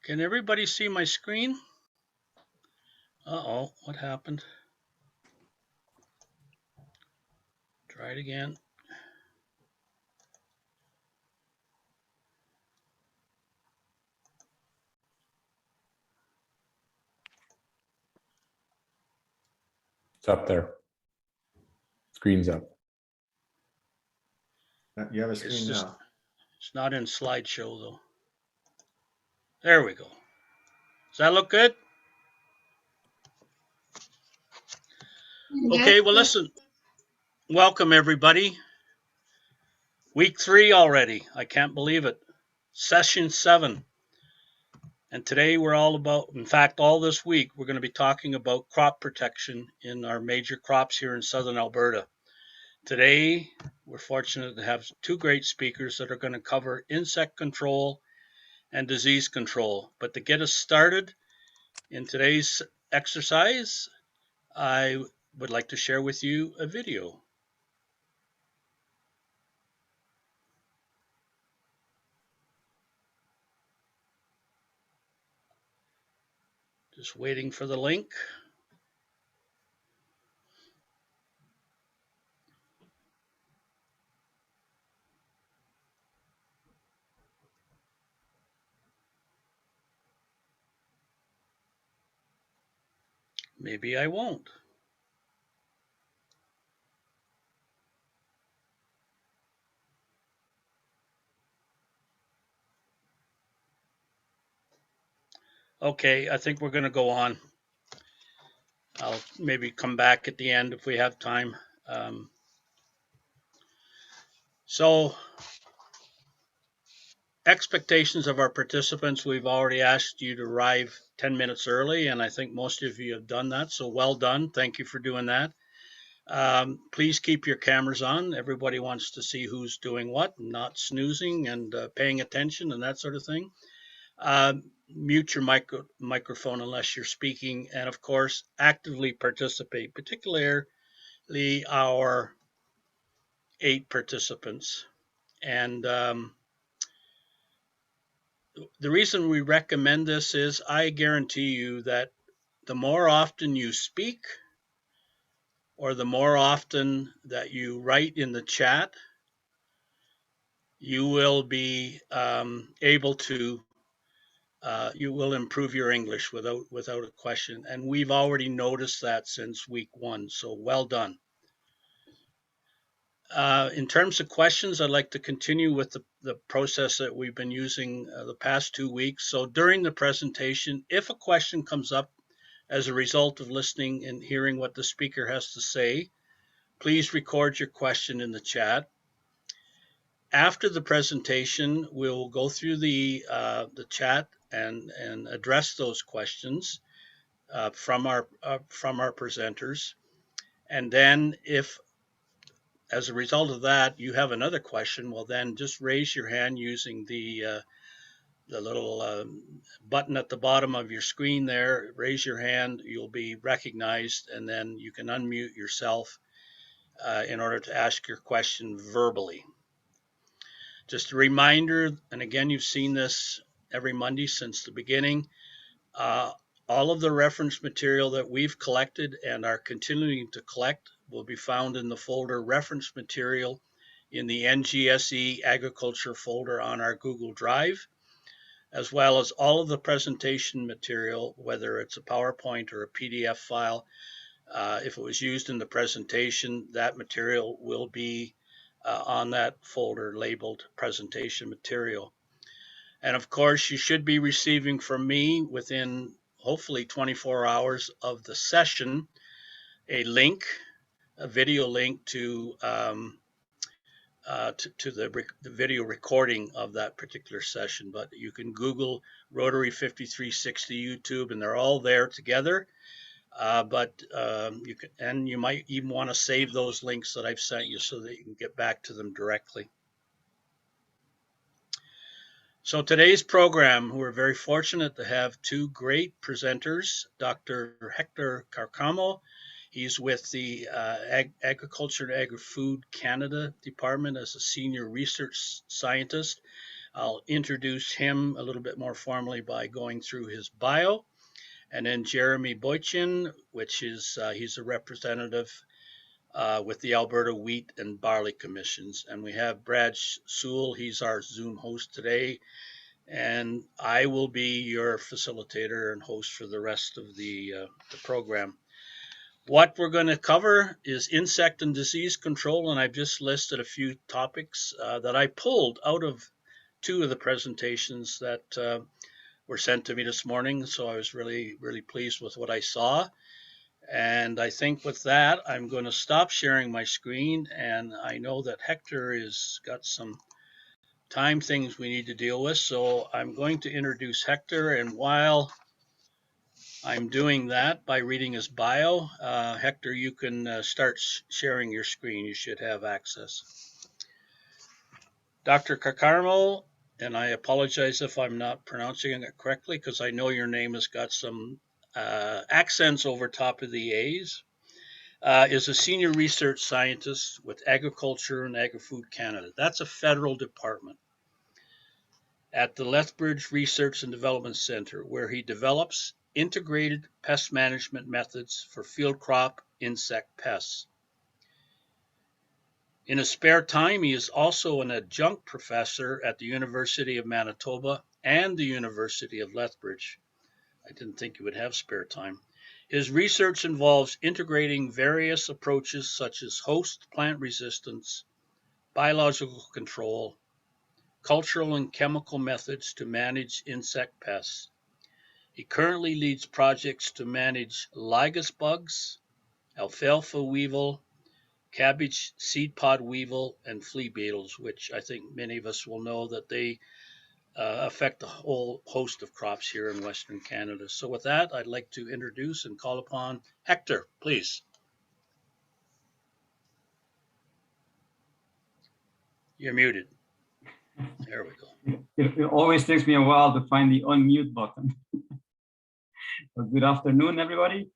Can everybody see my screen? Uh-oh, what happened? Try it again. It's up there. Screen's up. You have a screen now. It's not in slideshow though. There we go. Does that look good? Okay, well listen. Welcome everybody. Week 3 already. I can't believe it. Session 7. And today we're all about, in fact, all this week, we're going to be talking about crop protection in our major crops here in Southern Alberta. Today, we're fortunate to have 2 great speakers that are going to cover insect control and disease control. But to get us started in today's exercise, I would like to share with you a video. Just waiting for the link. Maybe I won't. Okay, I think we're going to go on. I'll maybe come back at the end if we have time. So, expectations of our participants, we've already asked you to arrive 10 minutes early, and I think most of you have done that, so well done. Thank you for doing that. Please keep your cameras on. Everybody wants to see who's doing what, not snoozing and paying attention and that sort of thing. Mute your microphone unless you're speaking, and of course, actively participate, particularly our 8 participants. And the reason we recommend this is I guarantee you that the more often you speak or the more often that you write in the chat, you will be able to you will improve your English without a question. And we've already noticed that since week 1, so well done. In terms of questions, I'd like to continue with the process that we've been using the past 2 weeks. So during the presentation, if a question comes up as a result of listening and hearing what the speaker has to say, please record your question in the chat. After the presentation, we'll go through the chat and address those questions from our presenters. And then if, as a result of that, you have another question, well then just raise your hand using the little button at the bottom of your screen there. Raise your hand, you'll be recognized, and then you can unmute yourself in order to ask your question verbally. Just a reminder, and again, you've seen this every Monday since the beginning, all of the reference material that we've collected and are continuing to collect will be found in the folder reference material in the NGSE agriculture folder on our Google Drive, as well as all of the presentation material, whether it's a PowerPoint or a PDF file. If it was used in the presentation, that material will be on that folder labeled presentation material. And of course, you should be receiving from me within hopefully 24 hours of the session a link, a video link to the video recording of that particular session. But you can Google Rotary 5360 YouTube, and they're all there together. You might even want to save those links that I've sent you so that you can get back to them directly. So today's program, we're very fortunate to have 2 great presenters, Dr. Hector Carcamo. He's with the Agriculture and Agri-Food Canada Department as a senior research scientist. I'll introduce him a little bit more formally by going through his bio. And then Jeremy Boychin, which is he's a representative with the Alberta Wheat and Barley Commissions. And we have Brad Sewell, he's our Zoom host today. And I will be your facilitator and host for the rest of the program. What we're going to cover is insect and disease control, and I've just listed a few topics that I pulled out of two of the presentations that were sent to me this morning. So I was really, really pleased with what I saw. And I think with that, I'm going to stop sharing my screen. And I know that Hector has got some time things we need to deal with. So I'm going to introduce Hector. And while I'm doing that by reading his bio, Hector, you can start sharing your screen. You should have access. Dr. Cacarmo, and I apologize if I'm not pronouncing it correctly because I know your name has got some accents over top of the A's, is a senior research scientist with Agriculture and Agri-Food Canada. That's a federal department at the Lethbridge Research and Development Center, where he develops integrated pest management methods for field crop insect pests. In his spare time, he is also an adjunct professor at the University of Manitoba and the University of Lethbridge. I didn't think he would have spare time. His research involves integrating various approaches such as host plant resistance, biological control, cultural and chemical methods to manage insect pests. He currently leads projects to manage lygus bugs, alfalfa weevil, cabbage seed pod weevil, and flea beetles, which I think many of us will know that they affect a whole host of crops here in Western Canada. So with that, I'd like to introduce and call upon Hector, please. You're muted. There we go. It always takes me a while to find the unmute button. Well, good afternoon, everybody.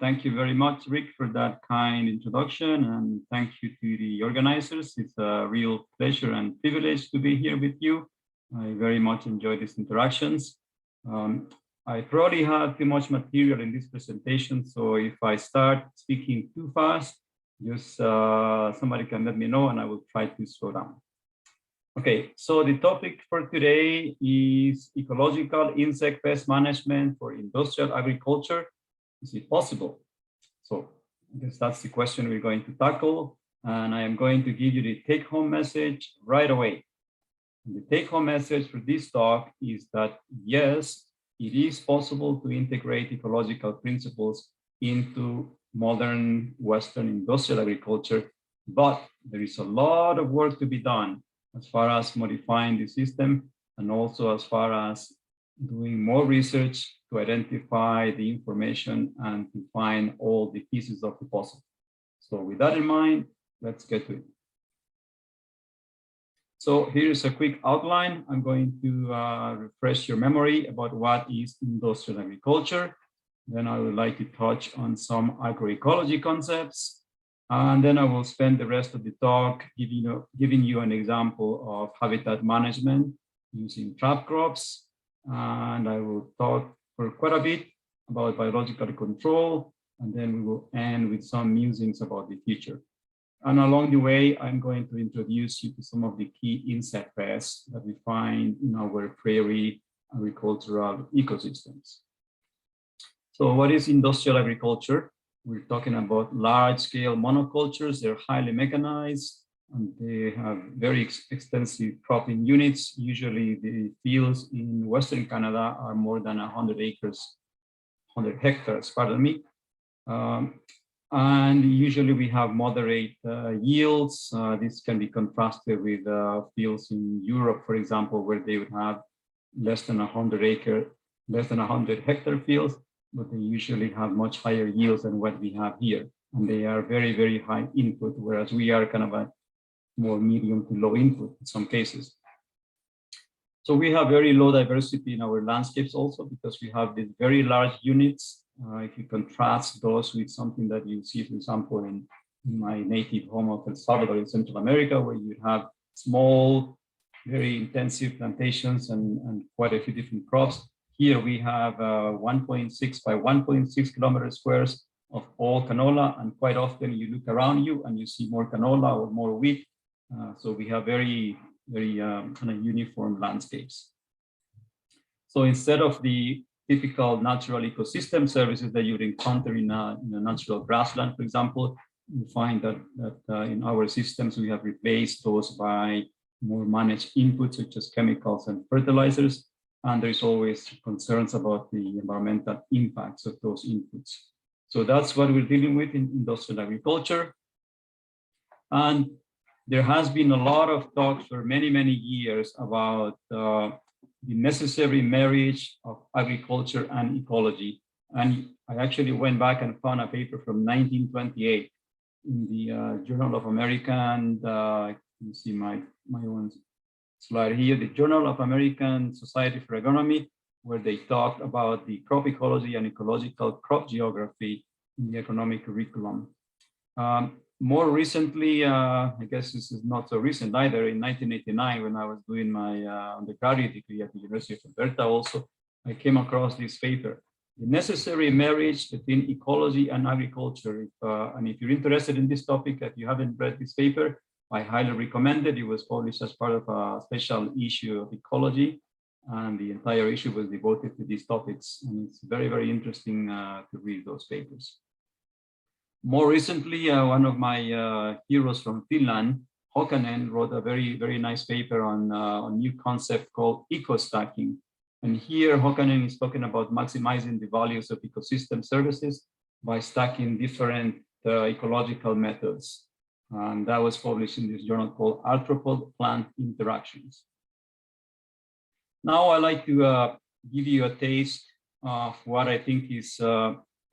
Thank you very much, Rick, for that kind introduction, and thank you to the organizers. It's a real pleasure and privilege to be here with you. I very much enjoy these interactions. I probably have too much material in this presentation, so if I start speaking too fast, just somebody can let me know and I will try to slow down. Okay, so the topic for today is ecological insect pest management for industrial agriculture. Is it possible? So I guess that's the question we're going to tackle, and I am going to give you the take-home message right away. And the take-home message for this talk is that yes, it is possible to integrate ecological principles into modern Western industrial agriculture, but there is a lot of work to be done as far as modifying the system and also as far as doing more research to identify the information and to find all the pieces of the puzzle. So with that in mind, let's get to it. So here's a quick outline. I'm going to refresh your memory about what is industrial agriculture. Then I would like to touch on some agroecology concepts. And then I will spend the rest of the talk giving you an example of habitat management using trap crops. And I will talk for quite a bit about biological control, and then we will end with some musings about the future. And along the way, I'm going to introduce you to some of the key insect pests that we find in our prairie agricultural ecosystems. So what is industrial agriculture? We're talking about large-scale monocultures. They're highly mechanized, and they have very extensive cropping units. Usually the fields in Western Canada are more than 100 acres, 100 hectares, pardon me. And usually we have moderate yields. This can be contrasted with fields in Europe, for example, where they would have less than 100 hectare fields, but they usually have much higher yields than what we have here. And they are very, very high input, whereas we are kind of a more medium to low input in some cases. So we have very low diversity in our landscapes also because we have these very large units. If you contrast those with something that you see, for example, in my native home of El Salvador in Central America, where you have small very intensive plantations and quite a few different crops. Here we have 1.6 by 1.6 kilometers squares of all canola, and quite often you look around you and you see more canola or more wheat. So we have very kind of uniform landscapes. So instead of the typical natural ecosystem services that you'd encounter in a natural grassland, for example, you find that in our systems we have replaced those by more managed inputs such as chemicals and fertilizers, and there's always concerns about the environmental impacts of those inputs. So that's what we're dealing with in industrial agriculture. And there has been a lot of talk for many, many years about the necessary marriage of agriculture and ecology. And I actually went back and found a paper from 1928 in the Journal of American, you see my own slide here, the Journal of American Society for Agronomy, where they talked about the crop ecology and ecological crop geography in the agronomic curriculum. More recently, I guess this is not so recent either, in 1989, when I was doing my undergraduate degree at the University of Alberta also, I came across this paper, the necessary marriage between ecology and agriculture. And if you're interested in this topic, if you haven't read this paper, I highly recommend it. It was published as part of a special issue of ecology, and the entire issue was devoted to these topics. And it's very, very interesting to read those papers. More recently, one of my heroes from Finland, Hokkanen, wrote a very, very nice paper on a new concept called eco-stacking. And here Hokkanen is talking about maximizing the values of ecosystem services by stacking different ecological methods. And that was published in this journal called Arthropod-Plant Interactions. Now I'd like to give you a taste of what I think is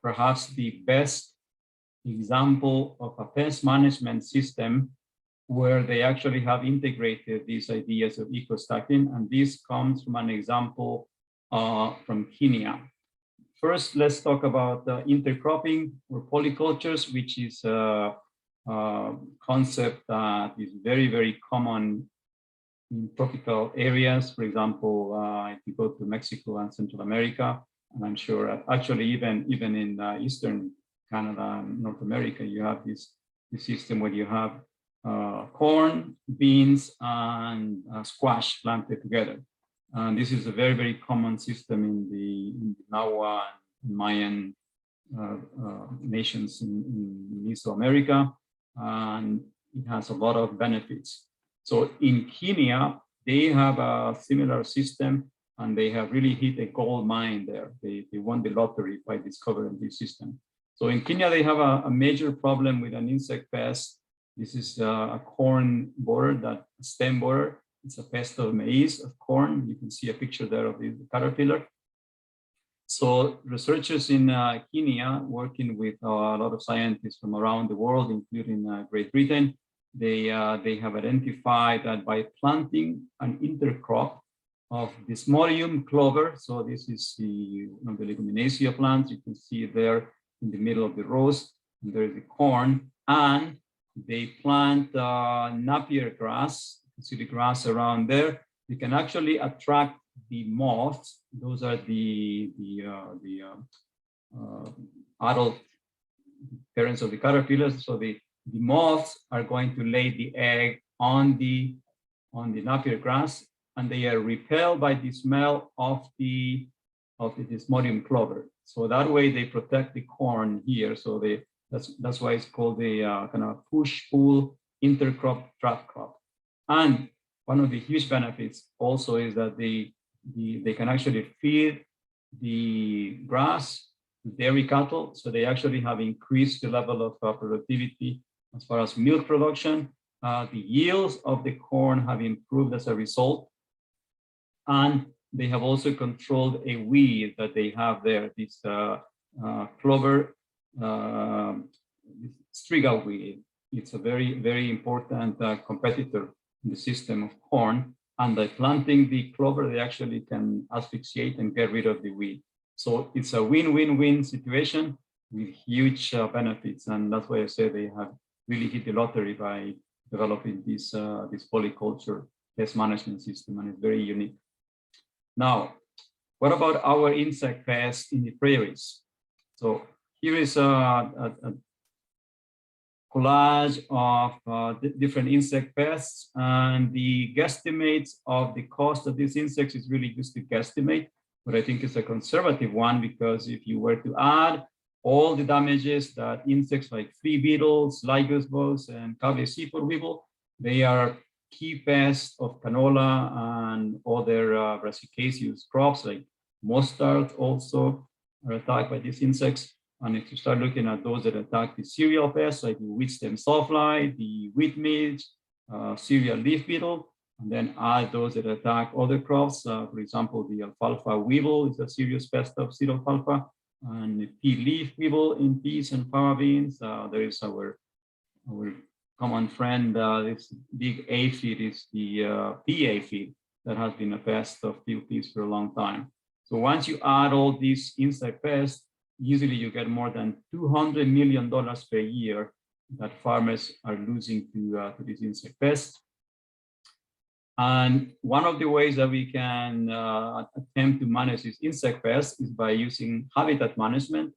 perhaps the best example of a pest management system where they actually have integrated these ideas of eco-stacking, and this comes from an example from Kenya. First, let's talk about intercropping or polycultures, which is a concept that is very, very common in tropical areas. For example, if you go to Mexico and Central America, and I'm sure actually even in Eastern Canada and North America, you have this system where you have corn, beans, and squash planted together. And this is a very, very common system in the Nahua and Mayan nations in Mesoamerica, and it has a lot of benefits. So in Kenya, they have a similar system, and they have really hit a gold mine there. They won the lottery by discovering this system. So in Kenya, they have a major problem with an insect pest. This is a corn borer, that stem borer. It's a pest of maize, of corn. You can see a picture there of the caterpillar. So researchers in Kenya, working with a lot of scientists from around the world, including Great Britain, they have identified that by planting an intercrop of Desmodium clover, so this is one of the leguminaceae plants, you can see there in the middle of the rows, and there is the corn, and they plant Napier grass. You can see the grass around there. You can actually attract the moths. Those are the adult parents of the caterpillars. So the moths are going to lay the egg on the Napier grass, and they are repelled by the smell of the Desmodium clover. So that way they protect the corn here. So that's why it's called the kind of push-pull intercrop trap crop. And one of the huge benefits also is that they can actually feed the grass to dairy cattle. So they actually have increased the level of productivity as far as milk production. The yields of the corn have improved as a result. And they have also controlled a weed that they have there, this clover striga weed. It's a very, very important competitor in the system of corn. And by planting the clover, they actually can asphyxiate and get rid of the weed. So it's a win-win-win situation with huge benefits. And that's why I say they have really hit the lottery by developing this polyculture pest management system, and it's very unique. Now, what about our insect pests in the prairies? So here is a collage of different insect pests, and the guesstimates of the cost of these insects is really just a guesstimate, but I think it's a conservative one, because if you were to add all the damages that insects like flea beetles, lygus bugs, and Caves seaport weevil, they are key pests of canola and other brassicaceous crops like mustard also are attacked by these insects. And if you start looking at those that attack the cereal pests, like the wheat stem sawfly, the wheat midge, cereal leaf beetle, and then add those that attack other crops. For example, the alfalfa weevil is a serious pest of seed alfalfa, and the pea leaf weevil in peas and fava beans. There is our common friend, this big aphid is the pea aphid that has been a pest of field peas for a long time. So once you add all these insect pests, usually you get more than $200 million per year that farmers are losing to these insect pests. And one of the ways that we can attempt to manage these insect pests is by using habitat management.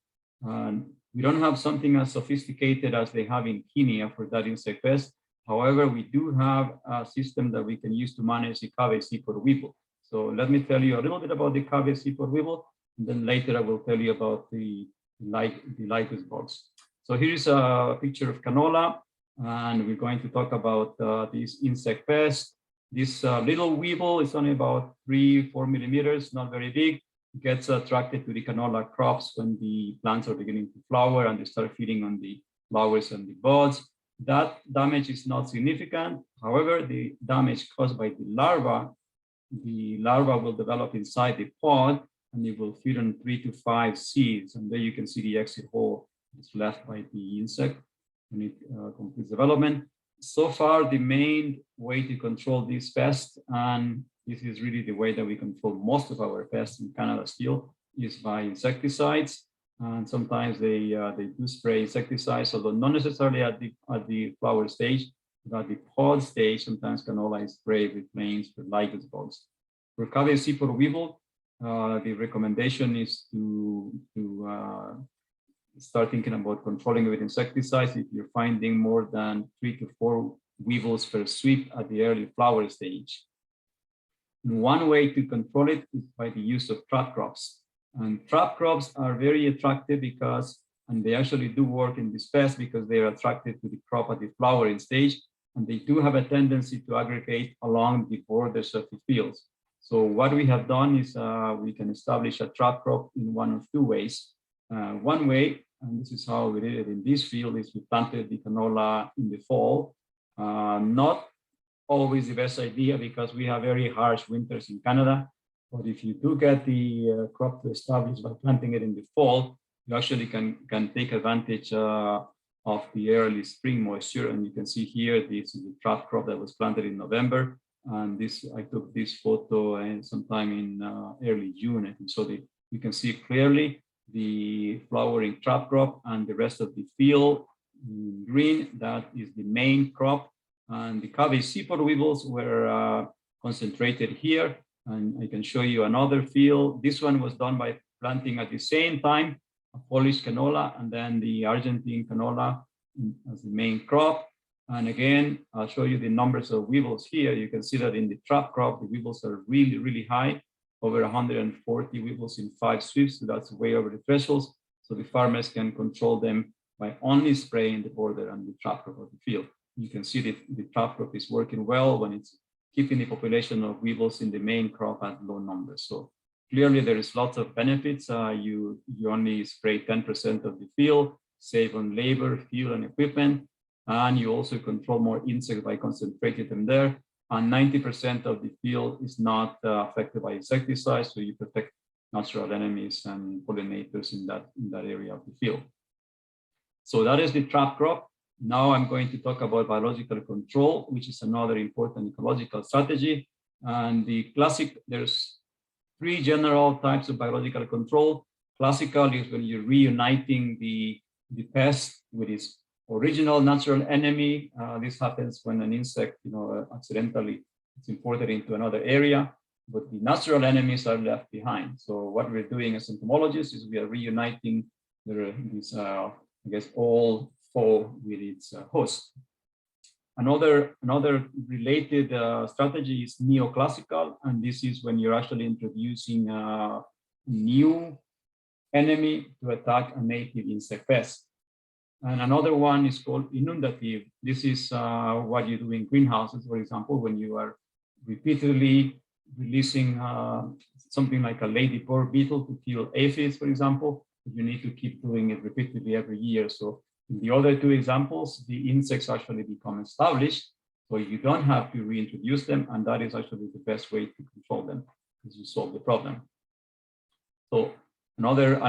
We don't have something as sophisticated as they have in Kenya for that insect pest. However, we do have a system that we can use to manage the Caves seaport weevil. So let me tell you a little bit about the Caves seaport weevil, and then later I will tell you about the lygus bugs. So here is a picture of canola, and we're going to talk about these insect pests. This little weevil is only about 3-4 millimeters, not very big. It gets attracted to the canola crops when the plants are beginning to flower and they start feeding on the flowers and the buds. That damage is not significant. However, the damage caused by the larva will develop inside the pod, and it will feed on 3 to 5 seeds. And there you can see the exit hole is left by the insect when it completes development. So far, the main way to control this pest, and this is really the way that we control most of our pests in Canada still, is by insecticides. And sometimes they do spray insecticides, although not necessarily at the flower stage, but at the pod stage, sometimes canola is sprayed with planes for lygus bugs. For Caves seaport weevil, the recommendation is to start thinking about controlling it with insecticides if you're finding more than 3 to 4 weevils per sweep at the early flower stage. And one way to control it is by the use of trap crops. And trap crops are very attractive because, and they actually do work in this pest because they are attracted to the crop at the flowering stage, and they do have a tendency to aggregate along the borders of the fields. So what we have done is we can establish a trap crop in one of 2 ways. One way, and this is how we did it in this field, is we planted the canola in the fall. Not always the best idea because we have very harsh winters in Canada. But if you do get the crop to establish by planting it in the fall, you actually can take advantage of the early spring moisture. And you can see here, this is the trap crop that was planted in November. And I took this photo sometime in early June, I think. So you can see clearly the flowering trap crop, and the rest of the field in green, that is the main crop. And the Caves seaport weevils were concentrated here. And I can show you another field. This one was done by planting at the same time a Polish canola and then the Argentine canola as the main crop. And again, I'll show you the numbers of weevils here. You can see that in the trap crop, the weevils are really, really high, over 140 weevils in 5 sweeps. So that's way over the thresholds. So the farmers can control them by only spraying the border and the trap crop of the field. You can see that the trap crop is working well when it's keeping the population of weevils in the main crop at low numbers. So clearly there is lots of benefits. You only spray 10% of the field, save on labor, fuel, and equipment. And you also control more insects by concentrating them there. And 90% of the field is not affected by insecticides, so you protect natural enemies and pollinators in that area of the field. So that is the trap crop. Now I'm going to talk about biological control, which is another important ecological strategy. And there's 3 general types of biological control. Classical is when you're reuniting the pest with its original natural enemy. This happens when an insect, accidentally it's imported into another area, but the natural enemies are left behind. So what we're doing as entomologists is we are reuniting this, I guess, all foe with its host. Another related strategy is neoclassical, and this is when you're actually introducing a new enemy to attack a native insect pest. And another one is called inundative. This is what you do in greenhouses, for example, when you are repeatedly releasing something like a ladybird beetle to kill aphids, for example. You need to keep doing it repeatedly every year. So in the other two examples, the insects actually become established, so you don't have to reintroduce them, and that is actually the best way to control them, because you solve the problem. So another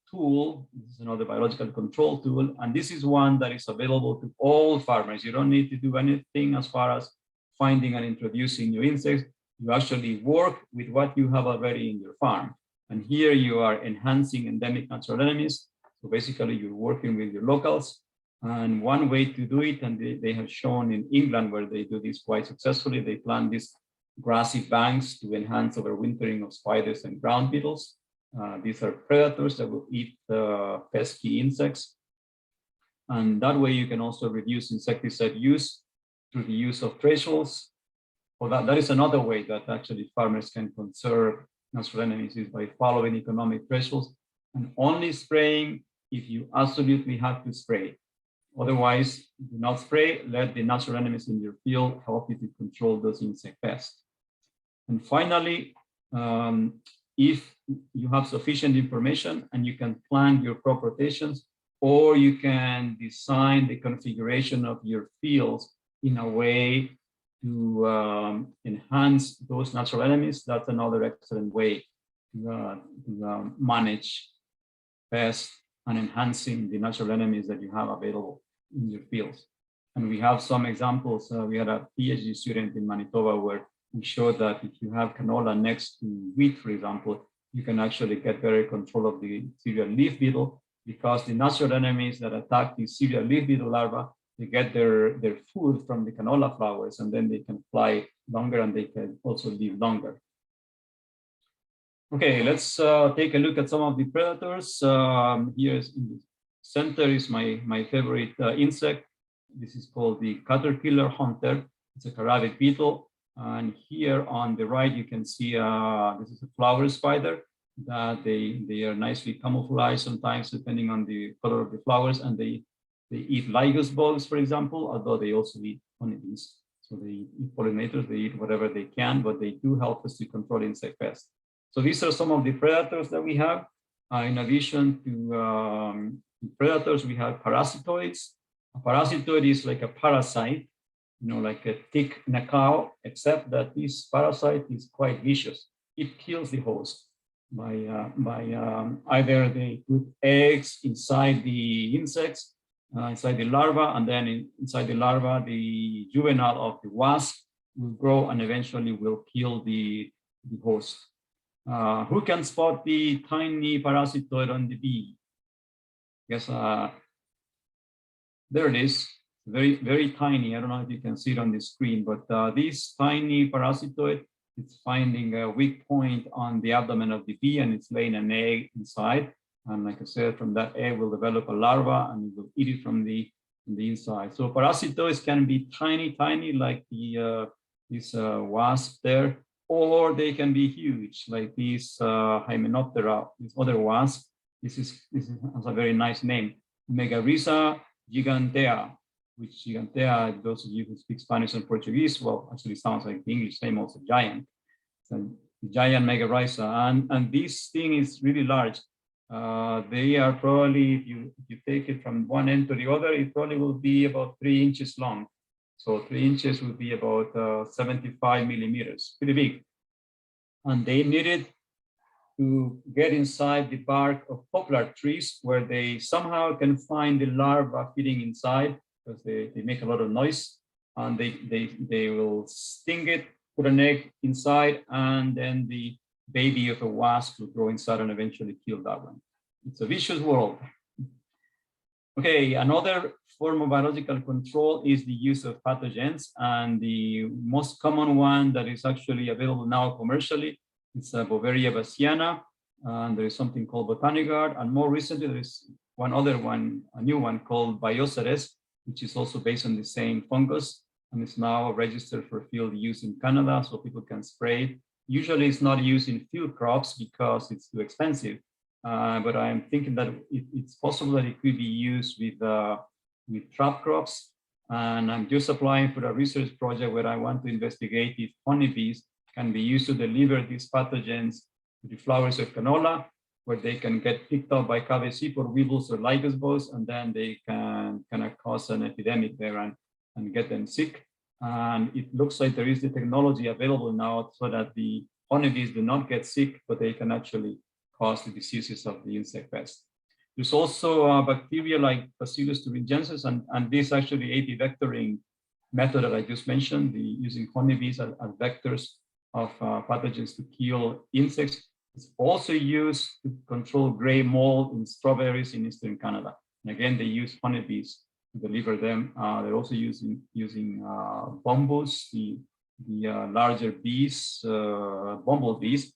tool, this is another biological control tool, and this is one that is available to all farmers. You don't need to do anything as far as finding and introducing new insects. You actually work with what you have already in your farm. And here you are enhancing endemic natural enemies. So basically you're working with your locals. And one way to do it, and they have shown in England where they do this quite successfully, they plant these grassy banks to enhance overwintering of spiders and ground beetles. These are predators that will eat pesky insects. And that way you can also reduce insecticide use through the use of thresholds. Well, that is another way that actually farmers can conserve natural enemies, is by following economic thresholds and only spraying if you absolutely have to spray. Otherwise, do not spray. Let the natural enemies in your field help you to control those insect pests. And finally, if you have sufficient information and you can plan your crop rotations, or you can design the configuration of your fields in a way to enhance those natural enemies, that's another excellent way to manage pests and enhancing the natural enemies that you have available in your fields. And we have some examples. We had a PhD student in Manitoba where we showed that if you have canola next to wheat, for example, you can actually get better control of the cereal leaf beetle, because the natural enemies that attack the cereal leaf beetle larvae, they get their food from the canola flowers, and then they can fly longer and they can also live longer. Okay, let's take a look at some of the predators. Here in the center is my favorite insect. This is called the caterpillar hunter. It's a carabid beetle. And here on the right, you can see this is a flower spider, that they are nicely camouflaged sometimes depending on the color of the flowers, and they eat lygus bugs, for example, although they also eat honeybees. So they eat pollinators, they eat whatever they can, but they do help us to control insect pests. So these are some of the predators that we have. In addition to predators, we have parasitoids. A parasitoid is like a parasite, like a tick in a cow, except that this parasite is quite vicious. It kills the host by either they put eggs inside the insects, inside the larva, and then inside the larva, the juvenile of the wasp will grow and eventually will kill the host. Who can spot the tiny parasitoid on the bee? Yes, there it is. Very, very tiny. I don't know if you can see it on the screen, but this tiny parasitoid, it's finding a weak point on the abdomen of the bee, and it's laying an egg inside. And like I said, from that egg will develop a larva, and it will eat it from the inside. So parasitoids can be tiny, tiny, like this wasp there, or they can be huge, like this Hymenoptera, this other wasp. This has a very nice name, Megarrhiza gigantea, which gigantea, those of you who speak Spanish and Portuguese, well, actually sounds like the English name also, giant. So giant Megarrhiza, and this thing is really large. They are probably, if you take it from one end to the other, it probably will be about 3 inches long. So 3 inches would be about 75 millimeters, pretty big. And they need it to get inside the bark of poplar trees, where they somehow can find the larva feeding inside, because they make a lot of noise, and they will sting it, put an egg inside, and then the baby of a wasp will grow inside and eventually kill that one. It's a vicious world. Okay, another form of biological control is the use of pathogens, and the most common one that is actually available now commercially is Bovaria bassiana, and there is something called Botanigard, and more recently there is one other one, a new one called Bioceres, which is also based on the same fungus, and it's now registered for field use in Canada, so people can spray it. Usually it's not used in field crops because it's too expensive, but I'm thinking that it's possible that it could be used with trap crops. And I'm just applying for a research project where I want to investigate if honeybees can be used to deliver these pathogens to the flowers of canola, where they can get picked up by KVC or weevils or lygus bugs, and then they can kind of cause an epidemic there and get them sick. And it looks like there is the technology available now so that the honeybees do not get sick, but they can actually cause the diseases of the insect pest. There's also bacteria like Bacillus thuringiensis, and this actually apivectoring method that I just mentioned, using honeybees as vectors of pathogens to kill insects, is also used to control gray mold in strawberries in eastern Canada. And again, they use honeybees to deliver them. They're also using bombus, the larger bees, bumblebees,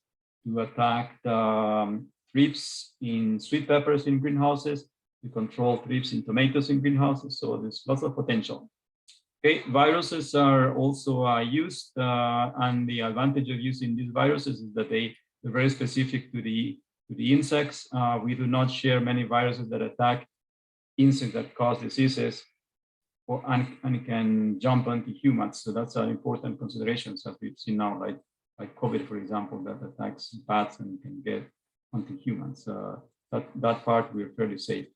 to attack thrips in sweet peppers in greenhouses, to control thrips in tomatoes in greenhouses. So there's lots of potential. Okay, viruses are also used, and the advantage of using these viruses is that they're very specific to the insects. We do not share many viruses that attack insects that cause diseases, and can jump onto humans. So that's an important consideration, as we've seen now, like COVID, for example, that attacks bats and can get onto humans. That part we're fairly safe.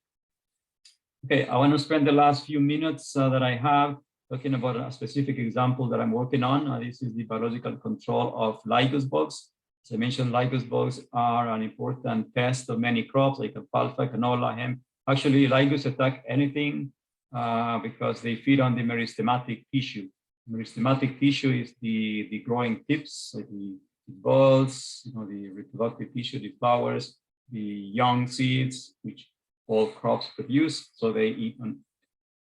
Okay, I want to spend the last few minutes that I have talking about a specific example that I'm working on. This is the biological control of lygus bugs. As I mentioned, lygus bugs are an important pest of many crops like alfalfa, canola, hemp. Actually, lygus attack anything because they feed on the meristematic tissue. Meristematic tissue is the growing tips, like the buds, the reproductive tissue, the flowers, the young seeds, which all crops produce. So they eat on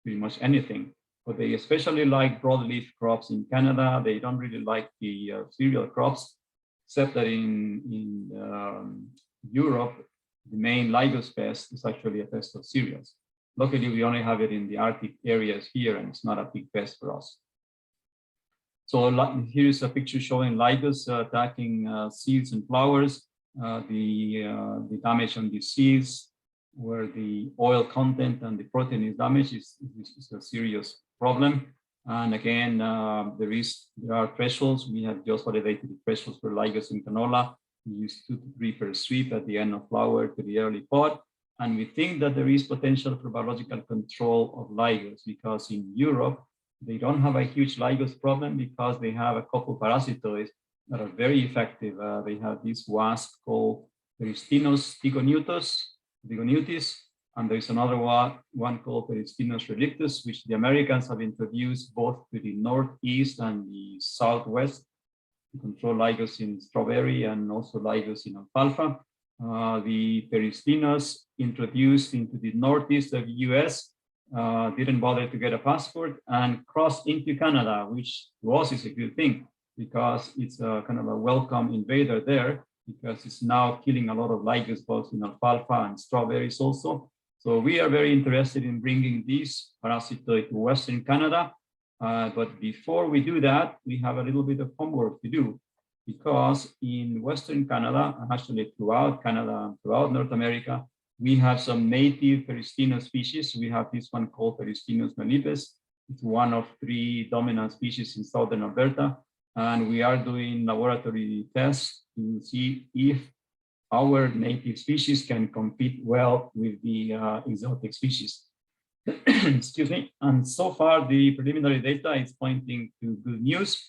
pretty much anything. But they especially like broadleaf crops in Canada. They don't really like the cereal crops, except that in Europe, the main lygus pest is actually a pest of cereals. Luckily, we only have it in the Arctic areas here, and it's not a big pest for us. So here is a picture showing lygus attacking seeds and flowers. The damage on the seeds, where the oil content and the protein is damaged, is a serious problem. And again, there are thresholds. We have just validated the thresholds for lygus in canola. We use 2 to 3 per sweep at the end of flower to the early pod. And we think that there is potential for biological control of lygus, because in Europe, they don't have a huge lygus problem because they have a couple parasitoids that are very effective. They have this wasp called Peristinus tigonutis, and there's another one called Peristinus relictus, which the Americans have introduced both to the northeast and the southwest to control lygus in strawberry and also lygus in alfalfa. The Peristinus introduced into the northeast of the US didn't bother to get a passport and crossed into Canada, which to us is a good thing because it's a kind of a welcome invader there, because it's now killing a lot of lygus bugs in alfalfa and strawberries also. So we are very interested in bringing this parasitoid to Western Canada. But before we do that, we have a little bit of homework to do, because in Western Canada, and actually throughout Canada and throughout North America, we have some native Peristinus species. We have this one called Peristinus mellifes. It's one of 3 dominant species in Southern Alberta. And we are doing laboratory tests to see if our native species can compete well with the exotic species. Excuse me. And so far, the preliminary data is pointing to good news.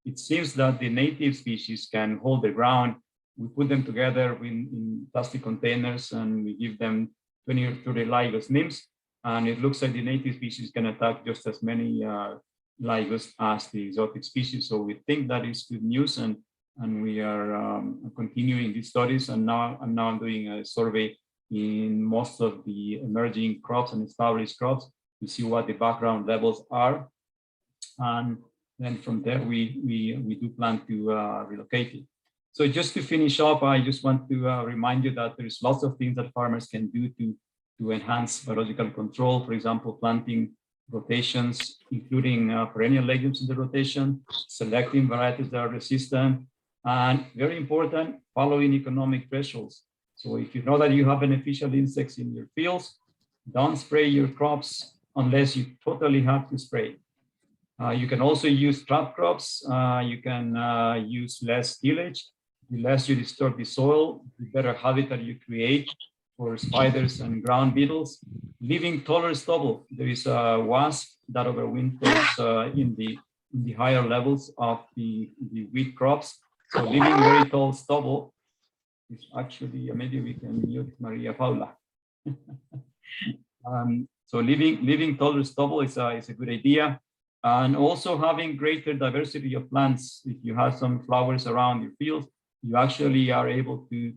It seems that the native species can hold their ground. We put them together in plastic containers and we give them 20 or 30 lygus nymphs. And it looks like the native species can attack just as many lygus as the exotic species. So we think that is good news, and we are continuing these studies. And now I'm doing a survey in most of the emerging crops and established crops to see what the background levels are. And then from there, we do plan to relocate it. So just to finish up, I just want to remind you that there's lots of things that farmers can do to enhance biological control. For example, planting rotations, including perennial legumes in the rotation, selecting varieties that are resistant, and very important, following economic thresholds. So if you know that you have beneficial insects in your fields, don't spray your crops unless you totally have to spray. You can also use trap crops. You can use less tillage. The less you disturb the soil, the better habitat you create for spiders and ground beetles. Leaving taller stubble. There is a wasp that overwinters in the higher levels of the wheat crops. So leaving very tall stubble is actually, maybe we can mute Maria Paula. So leaving taller stubble is a good idea. And also having greater diversity of plants. If you have some flowers around your field, you actually are able to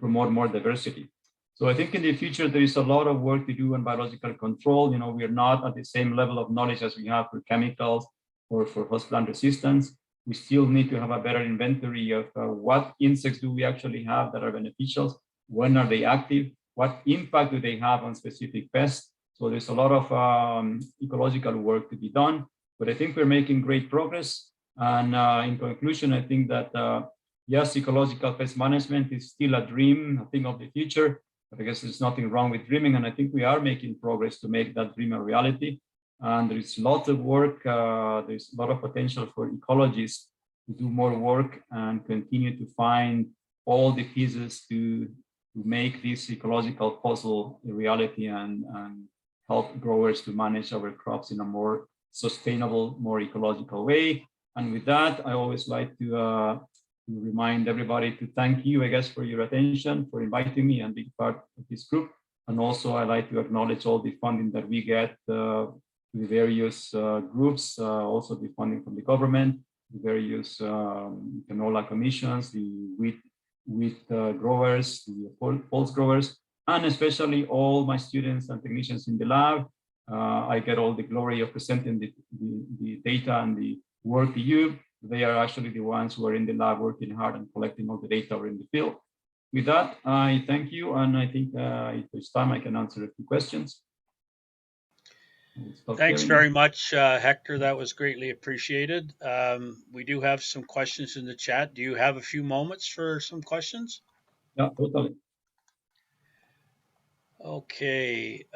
promote more diversity. So I think in the future, there is a lot of work to do on biological control. You know, we are not at the same level of knowledge as we have for chemicals or for host plant resistance. We still need to have a better inventory of what insects do we actually have that are beneficial, when are they active, what impact do they have on specific pests. So there's a lot of ecological work to be done, but I think we're making great progress. And in conclusion, I think that yes, ecological pest management is still a dream, a thing of the future, but I guess there's nothing wrong with dreaming. And I think we are making progress to make that dream a reality. And there's lots of work. There's a lot of potential for ecologists to do more work and continue to find all the pieces to make this ecological puzzle a reality and help growers to manage our crops in a more sustainable, more ecological way. And with that, I always like to remind everybody to thank you, I guess, for your attention, for inviting me and being part of this group. And also, I'd like to acknowledge all the funding that we get to the various groups, also the funding from the government, the various canola commissions, the wheat growers, the pulse growers, and especially all my students and technicians in the lab. I get all the glory of presenting the data and the work to you. They are actually the ones who are in the lab working hard and collecting all the data in the field. With that, I thank you, and I think if there's time, I can answer a few questions. Thanks very much, Hector. That was greatly appreciated. We do have some questions in the chat. Do you have a few moments for some questions? Yeah, totally. Okay.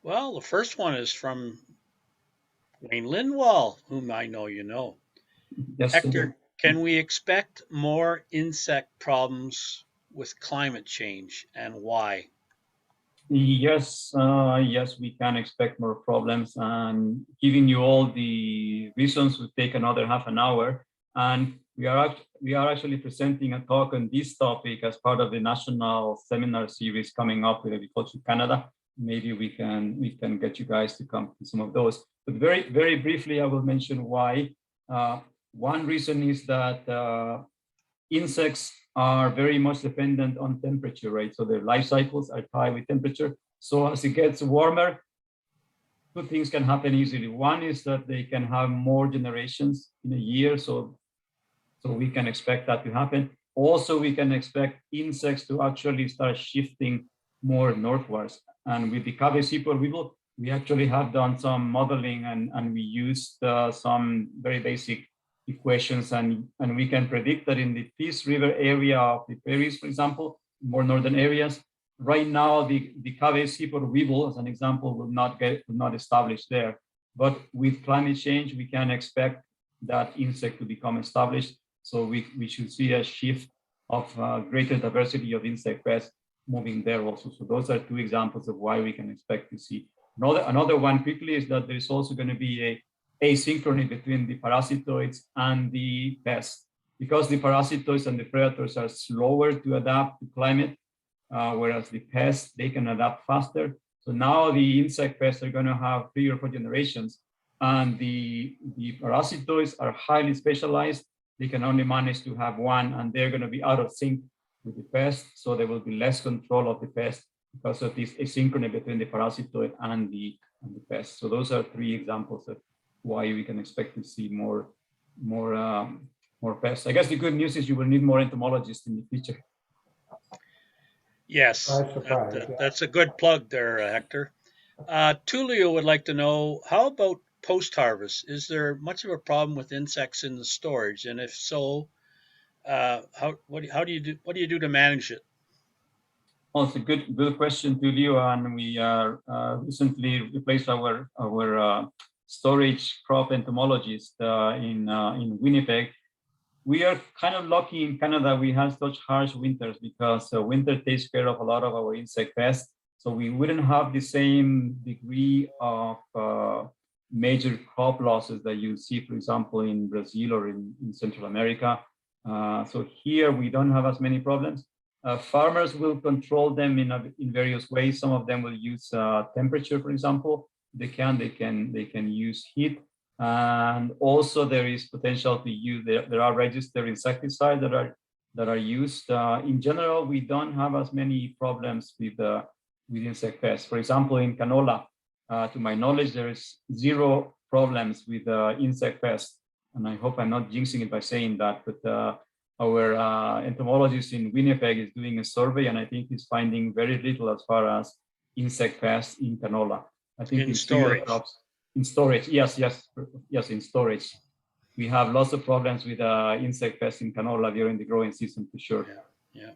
Well, the first one is from Wayne Lindwall, whom I know you know. Yes, Hector, can we expect more insect problems with climate change, and why? Yes, yes, we can expect more problems, and giving you all the reasons would take another half an hour. And we are actually presenting a talk on this topic as part of the national seminar series coming up with Agriculture Canada. Maybe we can get you guys to come to some of those. But very briefly, I will mention why. One reason is that insects are very much dependent on temperature, right? So their life cycles are tied with temperature. So as it gets warmer, two things can happen easily. One is that they can have more generations in a year, so we can expect that to happen. Also, we can expect insects to actually start shifting more northwards. And with the Cabe-Sipor weevil, we actually have done some modeling and we used some very basic equations, and we can predict that in the Peace River area of the prairies, for example, more northern areas, right now the Cabe-Sipor weevil, as an example, will not establish there. But with climate change, we can expect that insect to become established. So we should see a shift of greater diversity of insect pests moving there also. So those are two examples of why we can expect to see. Another one quickly is that there's also going to be a asynchrony between the parasitoids and the pests, because the parasitoids and the predators are slower to adapt to climate, whereas the pests, they can adapt faster. So now the insect pests are going to have 3 or 4 generations, and the parasitoids are highly specialized. They can only manage to have one, and they're going to be out of sync with the pest, so there will be less control of the pest. because of this asynchrony between the parasitoid and the pest. So those are three examples of why we can expect to see more pests. I guess the good news is you will need more entomologists in the future. Yes, Surprise, yeah. that's a good plug there, Hector. Tulio would like to know, how about post-harvest? Is there much of a problem with insects in the storage? And if so, what do you do to manage it? Oh, it's a good question, Tulio. And we recently replaced our storage crop entomologist in Winnipeg. We are kind of lucky in Canada. We have such harsh winters because winter takes care of a lot of our insect pests. So we wouldn't have the same degree of major crop losses that you see, for example, in Brazil or in Central America. So here we don't have as many problems. Farmers will control them in various ways. Some of them will use temperature, for example. They can use heat. And also there is potential to use, there are registered insecticides that are used. In general, we don't have as many problems with insect pests. For example, in canola, to my knowledge, there is zero problems with insect pests. And I hope I'm not jinxing it by saying that, but our entomologist in Winnipeg is doing a survey, and I think he's finding very little as far as insect pests in canola. I think in storage. Crops, in storage, yes, in storage. We have lots of problems with insect pests in canola during the growing season, for sure. Yeah.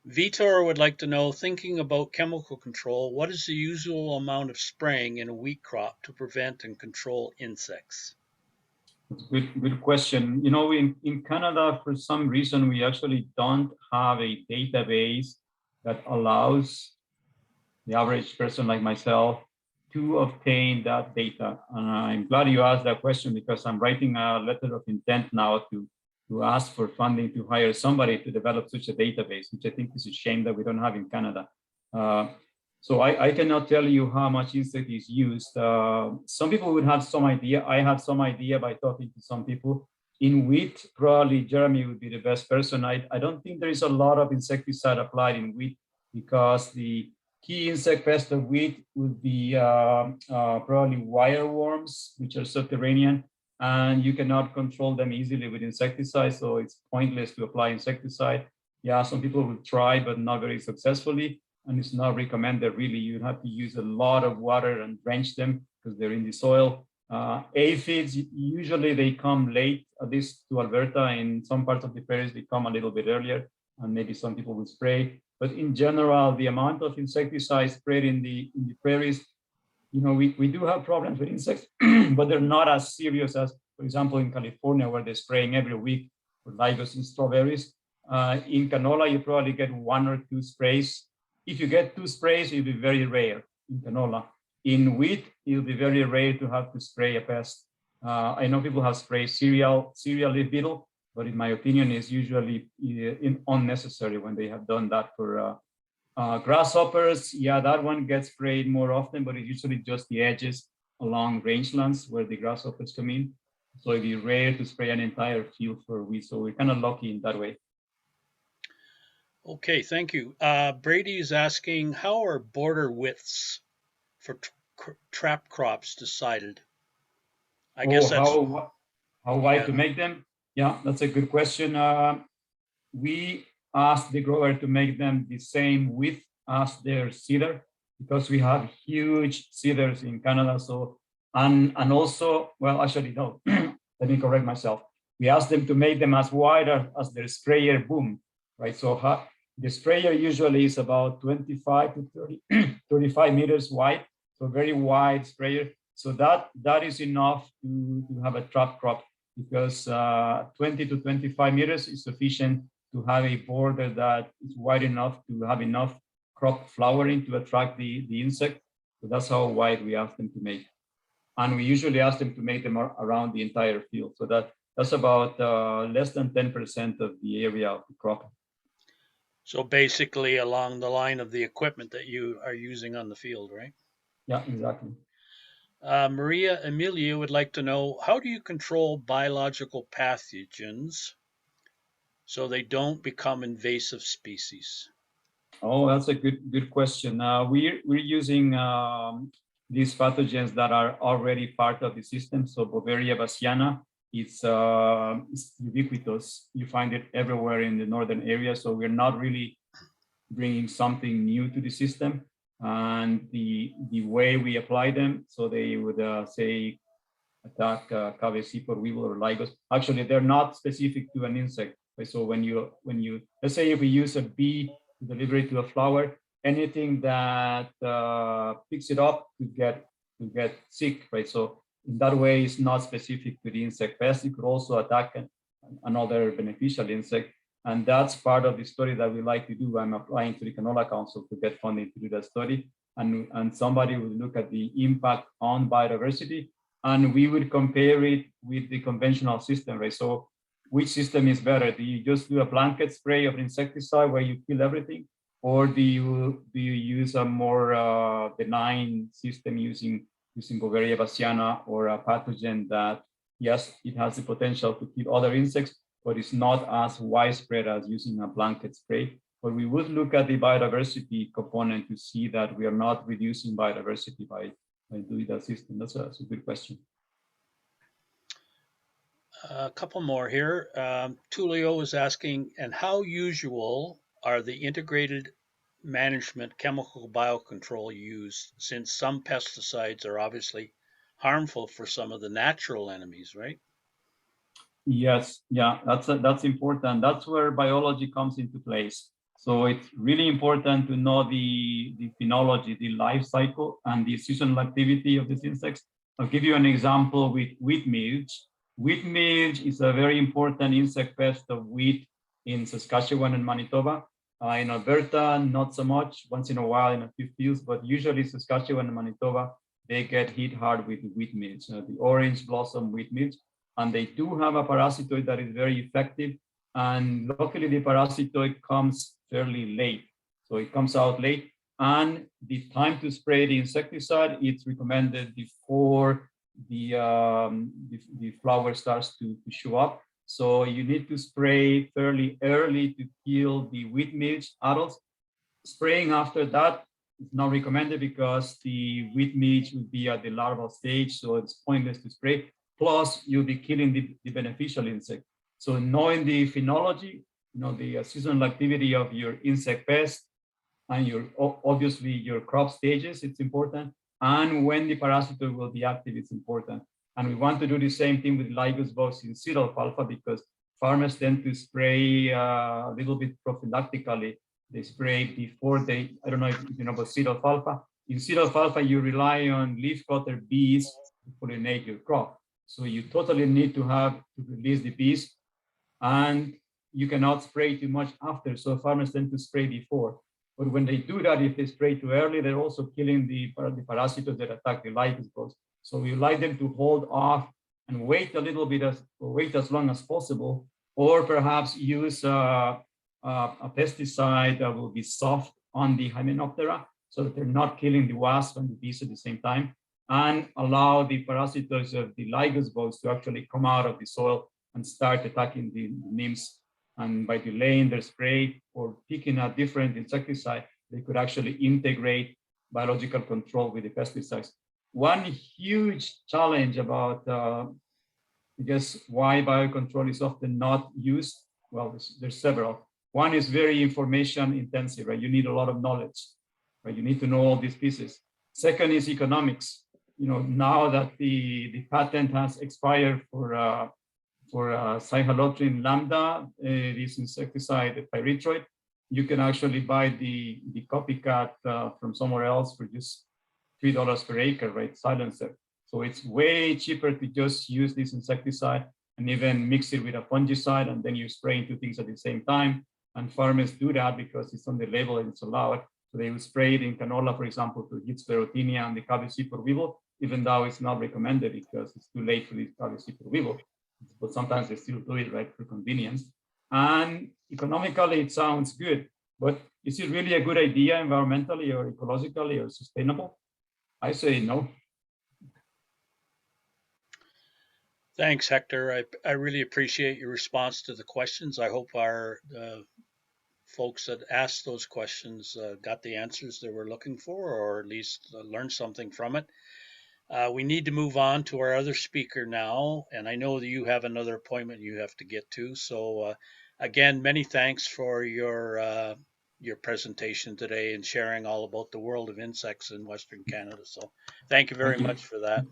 Vitor would like to know, thinking about chemical control, what is the usual amount of spraying in a wheat crop to prevent and control insects? That's a good question. You know, in Canada, for some reason, we actually don't have a database that allows the average person like myself to obtain that data. And I'm glad you asked that question, because I'm writing a letter of intent now to ask for funding to hire somebody to develop such a database, which I think is a shame that we don't have in Canada. So I cannot tell you how much insect is used. Some people would have some idea. I have some idea by talking to some people. In wheat, probably Jeremy would be the best person. I don't think there is a lot of insecticide applied in wheat, because the key insect pest of wheat would be probably wireworms, which are subterranean, and you cannot control them easily with insecticide, so it's pointless to apply insecticide. Yeah, some people will try, but not very successfully, and it's not recommended really. You have to use a lot of water and drench them because they're in the soil. Aphids, usually they come late, at least to Alberta. In some parts of the prairies, they come a little bit earlier, and maybe some people will spray. But in general, the amount of insecticide sprayed in the prairies, you know, we do have problems with insects, but they're not as serious as, for example, in California, where they're spraying every week for ligos in strawberries. In canola, you probably get 1 or 2 sprays. If you get 2 sprays, it'll be very rare in canola. In wheat, it'll be very rare to have to spray a pest. I know people have sprayed cereal leaf beetle, but in my opinion, it's usually unnecessary when they have done that for grasshoppers. Yeah, that one gets sprayed more often, but it's usually just the edges along rangelands where the grasshoppers come in. So it'd be rare to spray an entire field for wheat. So we're kind of lucky in that way. Okay, thank you. Brady is asking, how are border widths for trap crops decided? I guess that's how wide to make them. Yeah, that's a good question. We asked the grower to make them the same width as their cedar, because we have huge cedars in Canada. So and also, well, actually no, let me correct myself. We asked them to make them as wide as their sprayer boom, right? So the sprayer usually is about 25 to 30, 35 meters wide, so very wide sprayer. So that is enough to have a trap crop, because 20 to 25 meters is sufficient to have a border that is wide enough to have enough crop flowering to attract the insect. So that's how wide we ask them to make. And we usually ask them to make them around the entire field. So that's about less than 10% of the area of the crop. So basically along the line of the equipment that you are using on the field, right? Yeah, exactly. Maria Emilia would like to know, how do you control biological pathogens so they don't become invasive species? Oh, that's a good question. We're using these pathogens that are already part of the system. So Bovaria bassiana, it's ubiquitous. You find it everywhere in the northern area. So we're not really bringing something new to the system. And the way we apply them, so they would say attack cabecipor weevil or Lygos. Actually, they're not specific to an insect. Right? So when you let's say if we use a bee to deliver it to a flower, anything that picks it up to get sick, right? So in that way, it's not specific to the insect pest. It could also attack another beneficial insect. And that's part of the study that we like to do. I'm applying to the Canola Council to get funding to do that study. And somebody will look at the impact on biodiversity, and we would compare it with the conventional system, right? So which system is better? Do you just do a blanket spray of insecticide where you kill everything? Or do you use a more benign system using Bovaria bassiana or a pathogen that, yes, it has the potential to kill other insects, but it's not as widespread as using a blanket spray? But we would look at the biodiversity component to see that we are not reducing biodiversity by doing that system. That's a good question. A couple more here. Tulio is asking, and how usual are the integrated management chemical biocontrol used, since some pesticides are obviously harmful for some of the natural enemies, right? Yes, yeah, that's important. That's where biology comes into place. So it's really important to know the phenology, the life cycle, and the seasonal activity of these insects. I'll give you an example with wheat milge. Wheat milge is a very important insect pest of wheat in Saskatchewan and Manitoba. In Alberta, not so much, once in a while in a few fields, but usually Saskatchewan and Manitoba, they get hit hard with wheat milge, the orange blossom wheat milge. And they do have a parasitoid that is very effective. And luckily, the parasitoid comes fairly late. So it comes out late. And the time to spray the insecticide, it's recommended before the flower starts to show up. So you need to spray fairly early to kill the wheat milge adults. Spraying after that is not recommended because the wheat milge will be at the larval stage, so it's pointless to spray. Plus, you'll be killing the beneficial insect. So knowing the phenology, the seasonal activity of your insect pest, and obviously your crop stages, it's important. And when the parasitoid will be active, it's important. And we want to do the same thing with Lygos bugs in seed alfalfa, because farmers tend to spray a little bit prophylactically. They spray before they, I don't know if you know about seed alfalfa. In seed alfalfa, you rely on leafcutter bees to pollinate your crop. So you totally need to release the bees, and you cannot spray too much after. So farmers tend to spray before. But when they do that, if they spray too early, they're also killing the parasitoids that attack the Lygos bugs. So we like them to hold off and wait a little bit, wait as long as possible, or perhaps use a pesticide that will be soft on the Hymenoptera, so that they're not killing the wasp and the bees at the same time, and allow the parasitoids of the Lygos bugs to actually come out of the soil and start attacking the nymphs. And by delaying their spray or picking a different insecticide, they could actually integrate biological control with the pesticides. One huge challenge about, I guess, why biocontrol is often not used, well, there's several. One is very information intensive, right? You need a lot of knowledge, right? You need to know all these pieces. Second is economics. Now that the patent has expired for cyhalothrin lambda, this insecticide, the pyrethroid, you can actually buy the copycat from somewhere else for just $3 per acre, right? Silencer. So it's way cheaper to just use this insecticide and even mix it with a fungicide, and then you spray two things at the same time. And farmers do that because it's on the label and it's allowed. So they will spray it in canola, for example, to hit Sclerotinia and the cabecipor weevil, even though it's not recommended because it's too late for the cabecipor weevil. But sometimes they still do it, right, for convenience. And economically, it sounds good, but is it really a good idea environmentally or ecologically or sustainable? I say no. Thanks, Hector. I really appreciate your response to the questions. I hope our folks that asked those questions got the answers they were looking for, or at least learned something from it. We need to move on to our other speaker now, and I know that you have another appointment you have to get to. So, again, many thanks for your presentation today and sharing all about the world of insects in Western Canada. So, thank you very Thank you. much for that.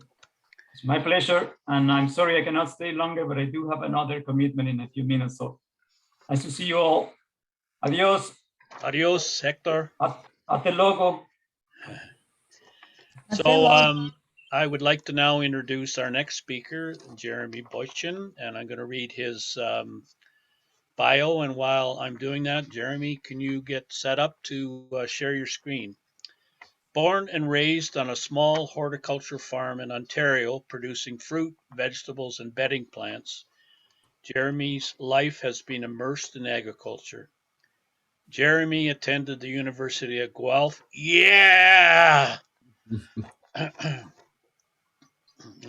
It's my pleasure, and I'm sorry I cannot stay longer, but I do have another commitment in a few minutes. So, nice to see you all. Adios. Adios, Hector. Hasta luego. So, I would like to now introduce our next speaker, Jeremy Boychin, and I'm going to read his bio. And while I'm doing that, Jeremy, can you get set up to share your screen? Born and raised on a small horticulture farm in Ontario, producing fruit, vegetables, and bedding plants, Jeremy's life has been immersed in agriculture. Jeremy attended the University of Guelph. Yeah!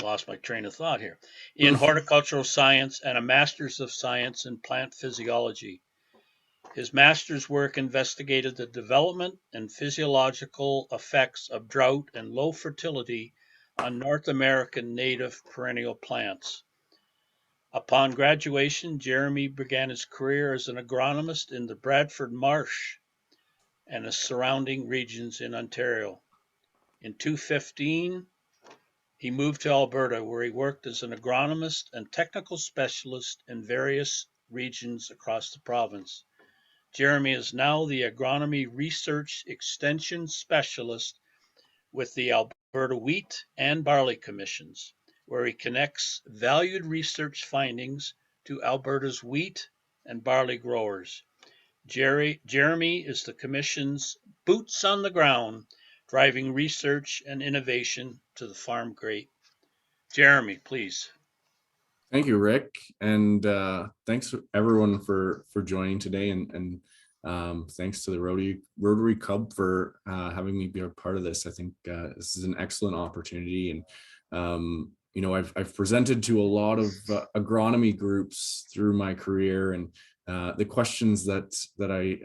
Lost my train of thought here. In horticultural science and a master's of science in plant physiology. His master's work investigated the development and physiological effects of drought and low fertility on North American native perennial plants. Upon graduation, Jeremy began his career as an agronomist in the Bradford Marsh and the surrounding regions in Ontario. In 2015, he moved to Alberta, where he worked as an agronomist and technical specialist in various regions across the province. Jeremy is now the Agronomy Research Extension Specialist with the Alberta Wheat and Barley Commissions, where he connects valued research findings to Alberta's wheat and barley growers. Jeremy is the Commission's boots on the ground, driving research and innovation to the farm gate. Jeremy, please. Thank you, Rick, and thanks everyone for joining today, and thanks to the Rotary Club for having me be a part of this. I think this is an excellent opportunity, and you know, I've presented to a lot of agronomy groups through my career, and the questions that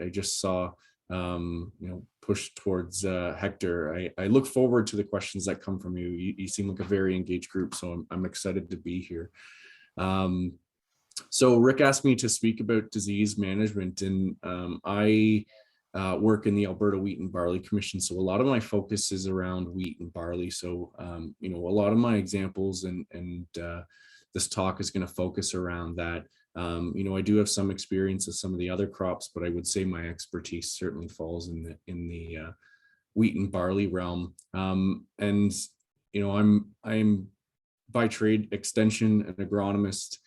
I just saw, you know, pushed towards Hector. I look forward to the questions that come from you. You seem like a very engaged group, so I'm excited to be here. So Rick asked me to speak about disease management, and I work in the Alberta Wheat and Barley Commission. So a lot of my focus is around wheat and barley. So, you know, a lot of my examples and this talk is going to focus around that. You know, I do have some experience with some of the other crops, but I would say my expertise certainly falls in the wheat and barley realm. And, you know, I'm by trade extension an agronomist.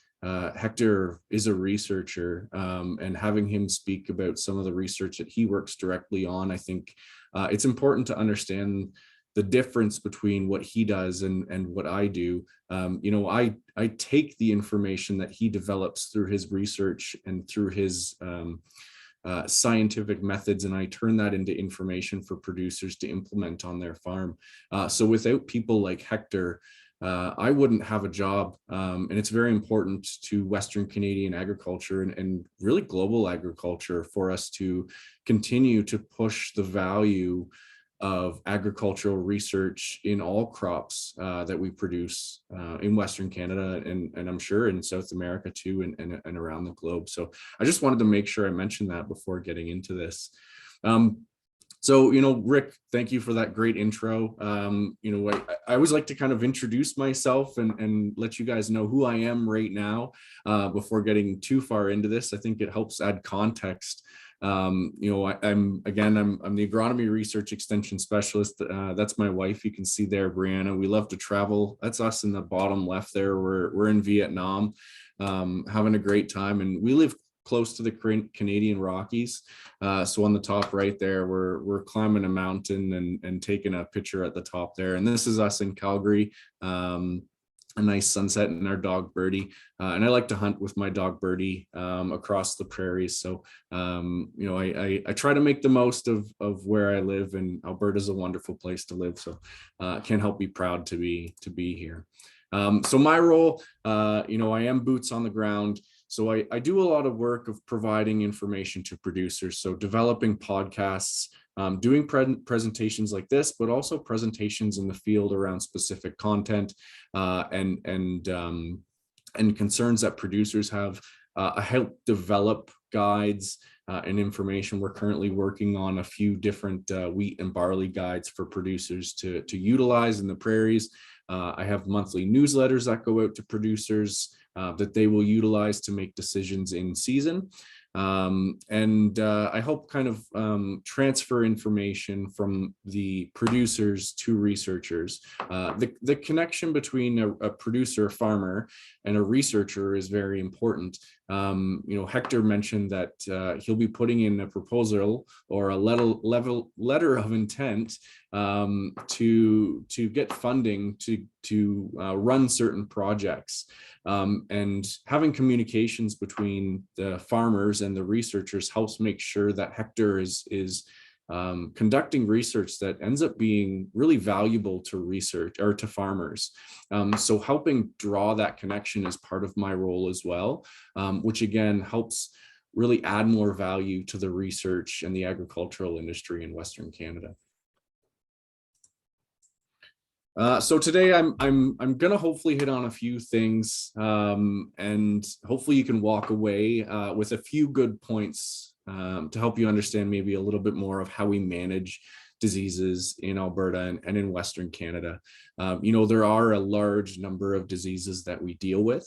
Hector is a researcher, and having him speak about some of the research that he works directly on, I think it's important to understand the difference between what he does and what I do. You know, I take the information that he develops through his research and through his scientific methods, and I turn that into information for producers to implement on their farm. So without people like Hector, I wouldn't have a job, and it's very important to Western Canadian agriculture and really global agriculture for us to continue to push the value of agricultural research in all crops that we produce in Western Canada, and I'm sure in South America too, and around the globe. So I just wanted to make sure I mentioned that before getting into this. So, you know, Rick, thank you for that great intro. You know, I always like to kind of introduce myself and let you guys know who I am right now before getting too far into this. I think it helps add context. You know, I'm the Agronomy Research Extension Specialist. That's my wife. You can see there, Brianna. We love to travel. That's us in the bottom left there. We're in Vietnam, having a great time, and we live close to the Canadian Rockies. So on the top right there, we're climbing a mountain and taking a picture at the top there. And this is us in Calgary, a nice sunset and our dog Birdie. And I like to hunt with my dog Birdie across the prairies. So, you know, I try to make the most of where I live, and Alberta is a wonderful place to live. So can't help be proud to be here. So my role, you know, I am boots on the ground. So I do a lot of work of providing information to producers. So developing podcasts, doing presentations like this, but also presentations in the field around specific content and concerns that producers have. I help develop guides and information. We're currently working on a few different wheat and barley guides for producers to utilize in the prairies. I have monthly newsletters that go out to producers that they will utilize to make decisions in season. I help kind of transfer information from the producers to researchers. The connection between a producer, a farmer, and a researcher is very important. Hector mentioned that he'll be putting in a proposal or a letter of intent to get funding to run certain projects. And having communications between the farmers and the researchers helps make sure that Hector is conducting research that ends up being really valuable to research or to farmers. So helping draw that connection is part of my role as well, which again helps really add more value to the research and the agricultural industry in Western Canada. So today I'm gonna hopefully hit on a few things, and hopefully you can walk away with a few good points to help you understand maybe a little bit more of how we manage diseases in Alberta and in Western Canada. There are a large number of diseases that we deal with,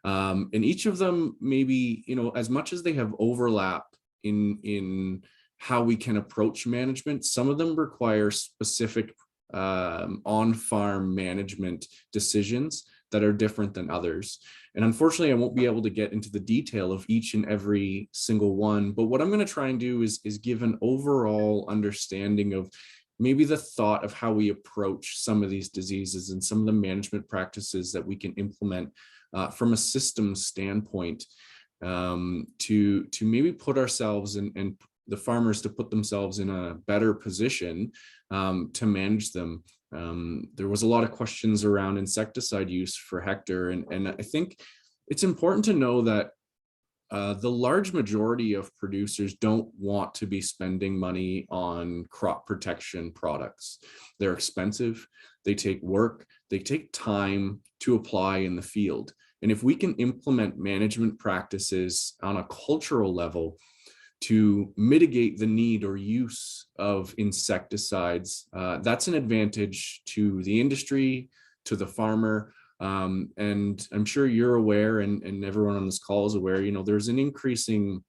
and each of them maybe, as much as they have overlap in how we can approach management, some of them require specific on-farm management decisions that are different than others. And unfortunately, I won't be able to get into the detail of each and every single one, but what I'm going to try and do is give an overall understanding of maybe the thought of how we approach some of these diseases and some of the management practices that we can implement from a systems standpoint to maybe put ourselves and the farmers to put themselves in a better position to manage them. There was a lot of questions around insecticide use for Hector, and I think it's important to know that the large majority of producers don't want to be spending money on crop protection products. They're expensive, they take work, they take time to apply in the field. And if we can implement management practices on a cultural level to mitigate the need or use of insecticides, that's an advantage to the industry, to the farmer. And I'm sure you're aware, and everyone on this call is aware, there's an increasing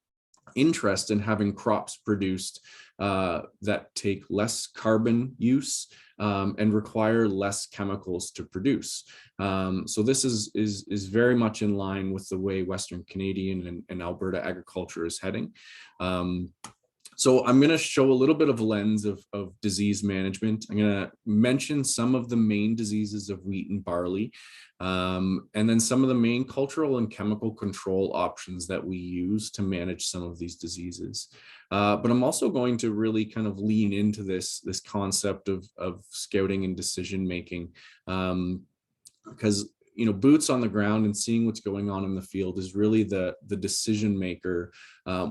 interest in having crops produced that take less carbon use and require less chemicals to produce. So this is very much in line with the way Western Canadian and Alberta agriculture is heading. So I'm going to show a little bit of a lens of disease management. I'm going to mention some of the main diseases of wheat and barley, and then some of the main cultural and chemical control options that we use to manage some of these diseases. But I'm also going to really kind of lean into this concept of scouting and decision making, because boots on the ground and seeing what's going on in the field is really the decision maker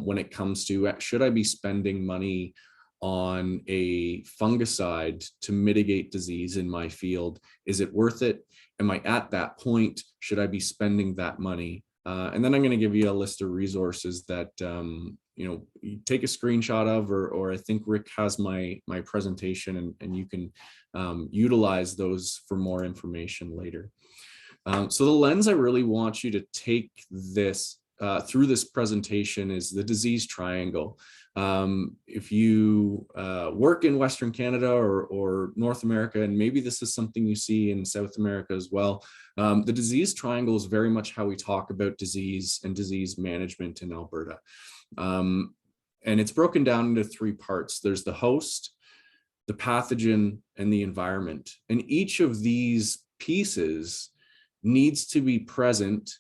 when it comes to, should I be spending money on a fungicide to mitigate disease in my field? Is it worth it? Am I at that point? Should I be spending that money? And then I'm going to give you a list of resources that you take a screenshot of, or I think Rick has my presentation, and you can utilize those for more information later. So the lens I really want you to take this through this presentation is the disease triangle. If you work in Western Canada or North America, and maybe this is something you see in South America as well, the disease triangle is very much how we talk about disease and disease management in Alberta. And it's broken down into three parts. There's the host, the pathogen, and the environment. And each of these pieces needs to be present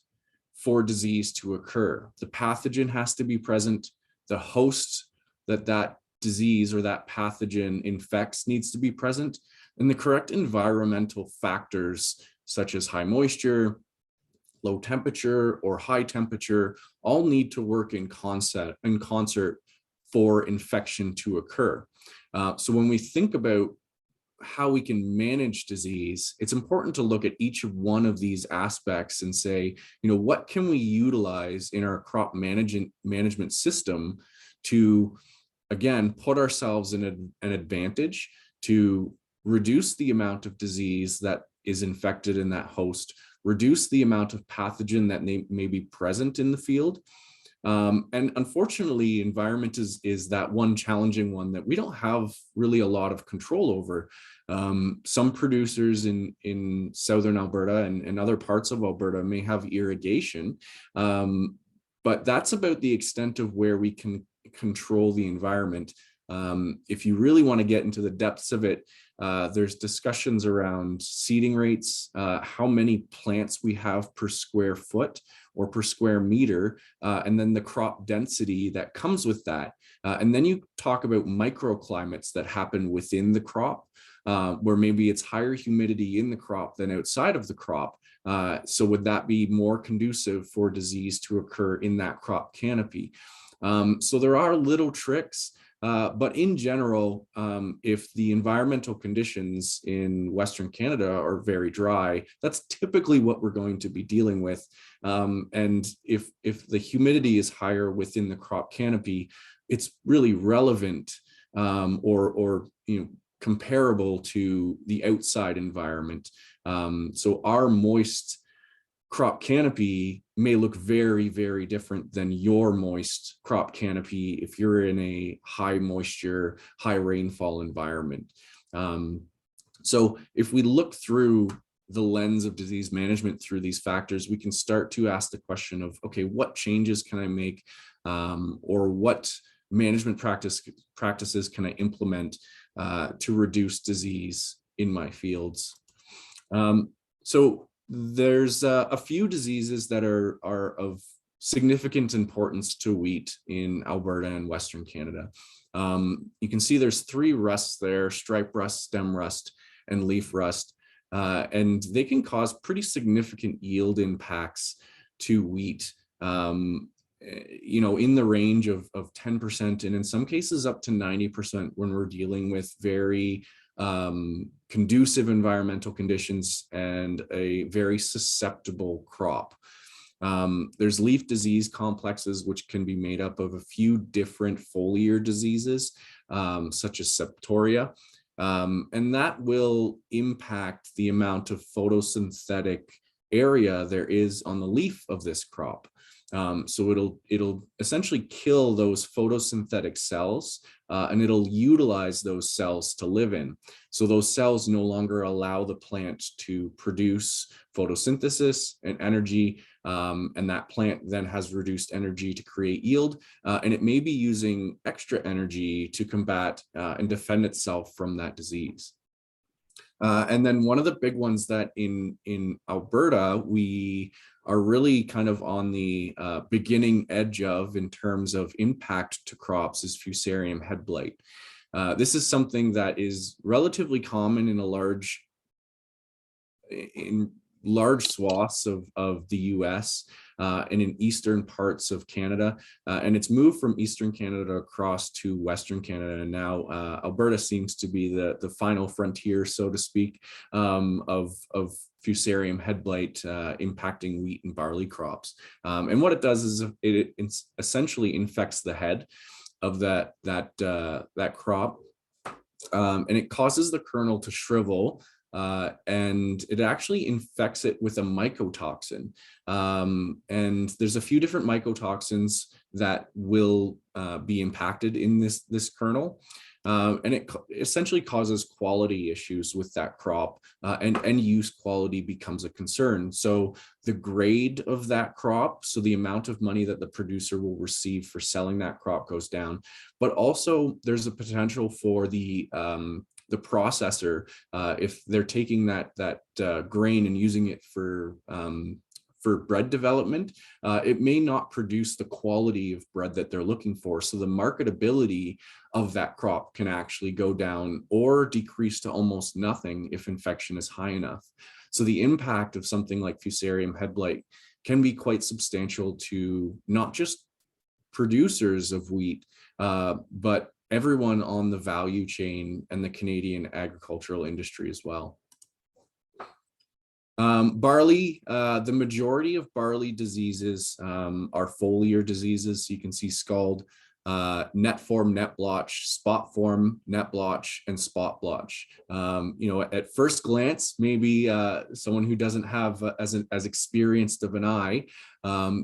for disease to occur. The pathogen has to be present. The host that disease or that pathogen infects needs to be present. And the correct environmental factors, such as high moisture, low temperature or high temperature, all need to work in concert for infection to occur. So when we think about how we can manage disease, it's important to look at each of one of these aspects and say, what can we utilize in our crop management system to, again, put ourselves in an advantage to reduce the amount of disease that is infected in that host, reduce the amount of pathogen that may be present in the field. And unfortunately, environment is that one challenging one that we don't have really a lot of control over. Some producers in Southern Alberta and other parts of Alberta may have irrigation, but that's about the extent of where we can control the environment. If you really want to get into the depths of it, there's discussions around seeding rates, how many plants we have per square foot or per square meter, and then the crop density that comes with that. And then you talk about microclimates that happen within the crop, where maybe it's higher humidity in the crop than outside of the crop. So would that be more conducive for disease to occur in that crop canopy? So there are little tricks. But in general, if the environmental conditions in Western Canada are very dry, that's typically what we're going to be dealing with. And if the humidity is higher within the crop canopy, it's really relevant or comparable to the outside environment. So our moist crop canopy may look very, very different than your moist crop canopy if you're in a high moisture, high rainfall environment. So if we look through the lens of disease management through these factors, we can start to ask the question of, okay, what changes can I make, or what management practices can I implement to reduce disease in my fields? So there's a few diseases that are of significant importance to wheat in Alberta and Western Canada. You can see there's 3 rusts there: stripe rust, stem rust, and leaf rust. And they can cause pretty significant yield impacts to wheat, in the range of 10%, and in some cases up to 90% when we're dealing with very conducive environmental conditions and a very susceptible crop. There's leaf disease complexes, which can be made up of a few different foliar diseases, such as septoria, and that will impact the amount of photosynthetic area there is on the leaf of this crop. So it'll essentially kill those photosynthetic cells, and it'll utilize those cells to live in. So those cells no longer allow the plant to produce photosynthesis and energy, and that plant then has reduced energy to create yield, and it may be using extra energy to combat and defend itself from that disease. And then one of the big ones that in Alberta, we are really kind of on the beginning edge of in terms of impact to crops is Fusarium head blight. This is something that is relatively common in large swaths of the US and in eastern parts of Canada. And it's moved from eastern Canada across to Western Canada. And now Alberta seems to be the final frontier, so to speak, of Fusarium head blight impacting wheat and barley crops. And what it does is it essentially infects the head of that crop, and it causes the kernel to shrivel. And it actually infects it with a mycotoxin. And there's a few different mycotoxins that will be impacted in this kernel. And it essentially causes quality issues with that crop, and end use quality becomes a concern. So the grade of that crop, so the amount of money that the producer will receive for selling that crop goes down, but also there's a potential for the processor, if they're taking that grain and using it for bread development, it may not produce the quality of bread that they're looking for. So the marketability of that crop can actually go down or decrease to almost nothing if infection is high enough. So the impact of something like Fusarium head blight can be quite substantial to not just producers of wheat, but everyone on the value chain and the Canadian agricultural industry as well. Barley, the majority of barley diseases are foliar diseases. So you can see scald, net form, net blotch, spot form, net blotch, and spot blotch. You know, at first glance, maybe someone who doesn't have as experienced of an eye,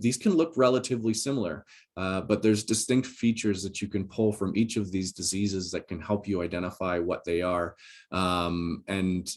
these can look relatively similar, but there's distinct features that you can pull from each of these diseases that can help you identify what they are, and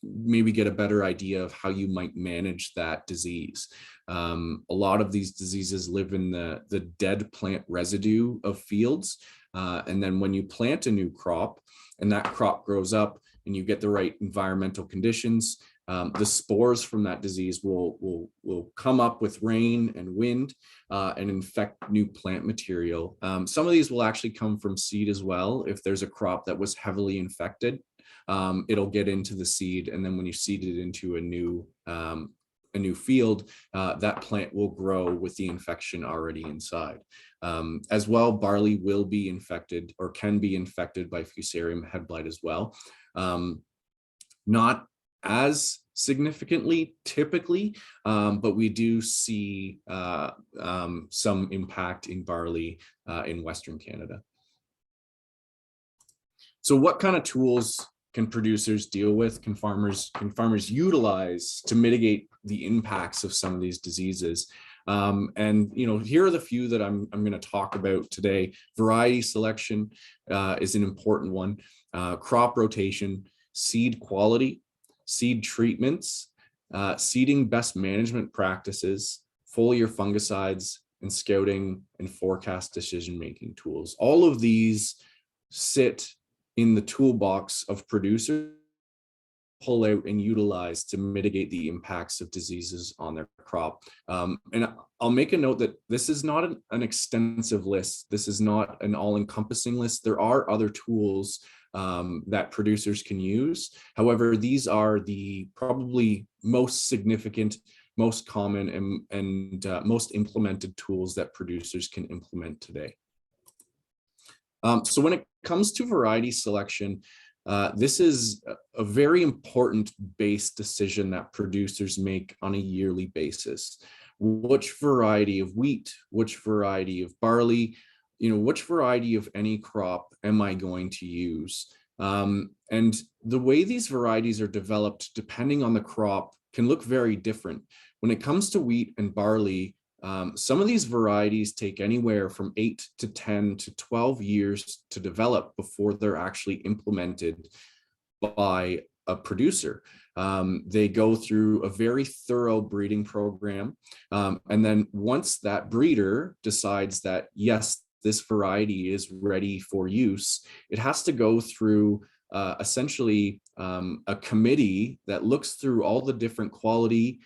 maybe get a better idea of how you might manage that disease. A lot of these diseases live in the dead plant residue of fields. And then when you plant a new crop and that crop grows up and you get the right environmental conditions, the spores from that disease will come up with rain and wind and infect new plant material. Some of these will actually come from seed as well. If there's a crop that was heavily infected, it'll get into the seed, and then when you seed it into a new field, that plant will grow with the infection already inside. As well, barley will be infected or can be infected by Fusarium head blight as well. Not as significantly typically, but we do see some impact in barley in Western Canada. So what kind of tools can producers deal with, can farmers utilize to mitigate the impacts of some of these diseases? And you know, here are the few that I'm going to talk about today. Variety selection is an important one. Crop rotation, seed quality, seed treatments, seeding best management practices, foliar fungicides, and scouting and forecast decision-making tools. All of these sit in the toolbox of producers pull out and utilize to mitigate the impacts of diseases on their crop. And I'll make a note that this is not an extensive list. This is not an all-encompassing list. There are other tools that producers can use. However, these are the probably most significant, most common, and most implemented tools that producers can implement today. So when it comes to variety selection, this is a very important base decision that producers make on a yearly basis. Which variety of wheat, which variety of barley, you know, which variety of any crop am I going to use? And the way these varieties are developed, depending on the crop, can look very different. When it comes to wheat and barley, some of these varieties take anywhere from 8 to 10 to 12 years to develop before they're actually implemented by a producer. They go through a very thorough breeding program. And then once that breeder decides that, yes, this variety is ready for use, it has to go through essentially a committee that looks through all the different quality,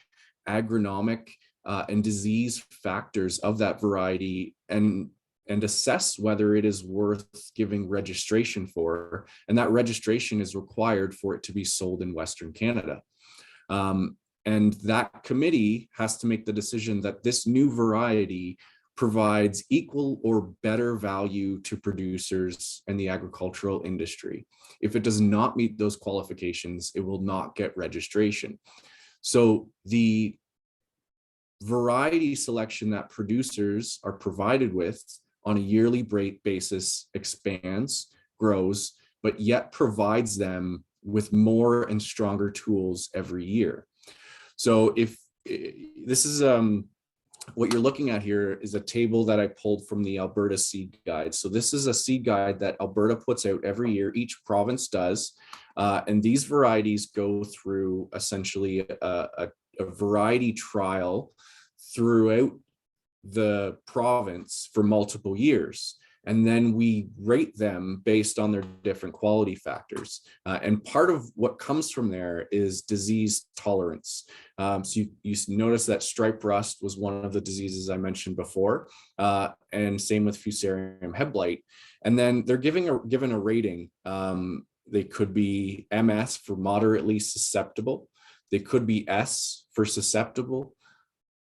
agronomic, and disease factors of that variety and assess whether it is worth giving registration for. And that registration is required for it to be sold in Western Canada. And that committee has to make the decision that this new variety provides equal or better value to producers and the agricultural industry. If it does not meet those qualifications, it will not get registration. So the variety selection that producers are provided with on a yearly basis expands, grows, but yet provides them with more and stronger tools every year. So if this is what you're looking at here is a table that I pulled from the Alberta Seed Guide. So this is a seed guide that Alberta puts out every year, each province does. And these varieties go through essentially a variety trial throughout the province for multiple years. And then we rate them based on their different quality factors. And part of what comes from there is disease tolerance. So you notice that stripe rust was one of the diseases I mentioned before, and same with Fusarium head blight. And then they're given a rating. They could be MS for moderately susceptible. They could be S for susceptible,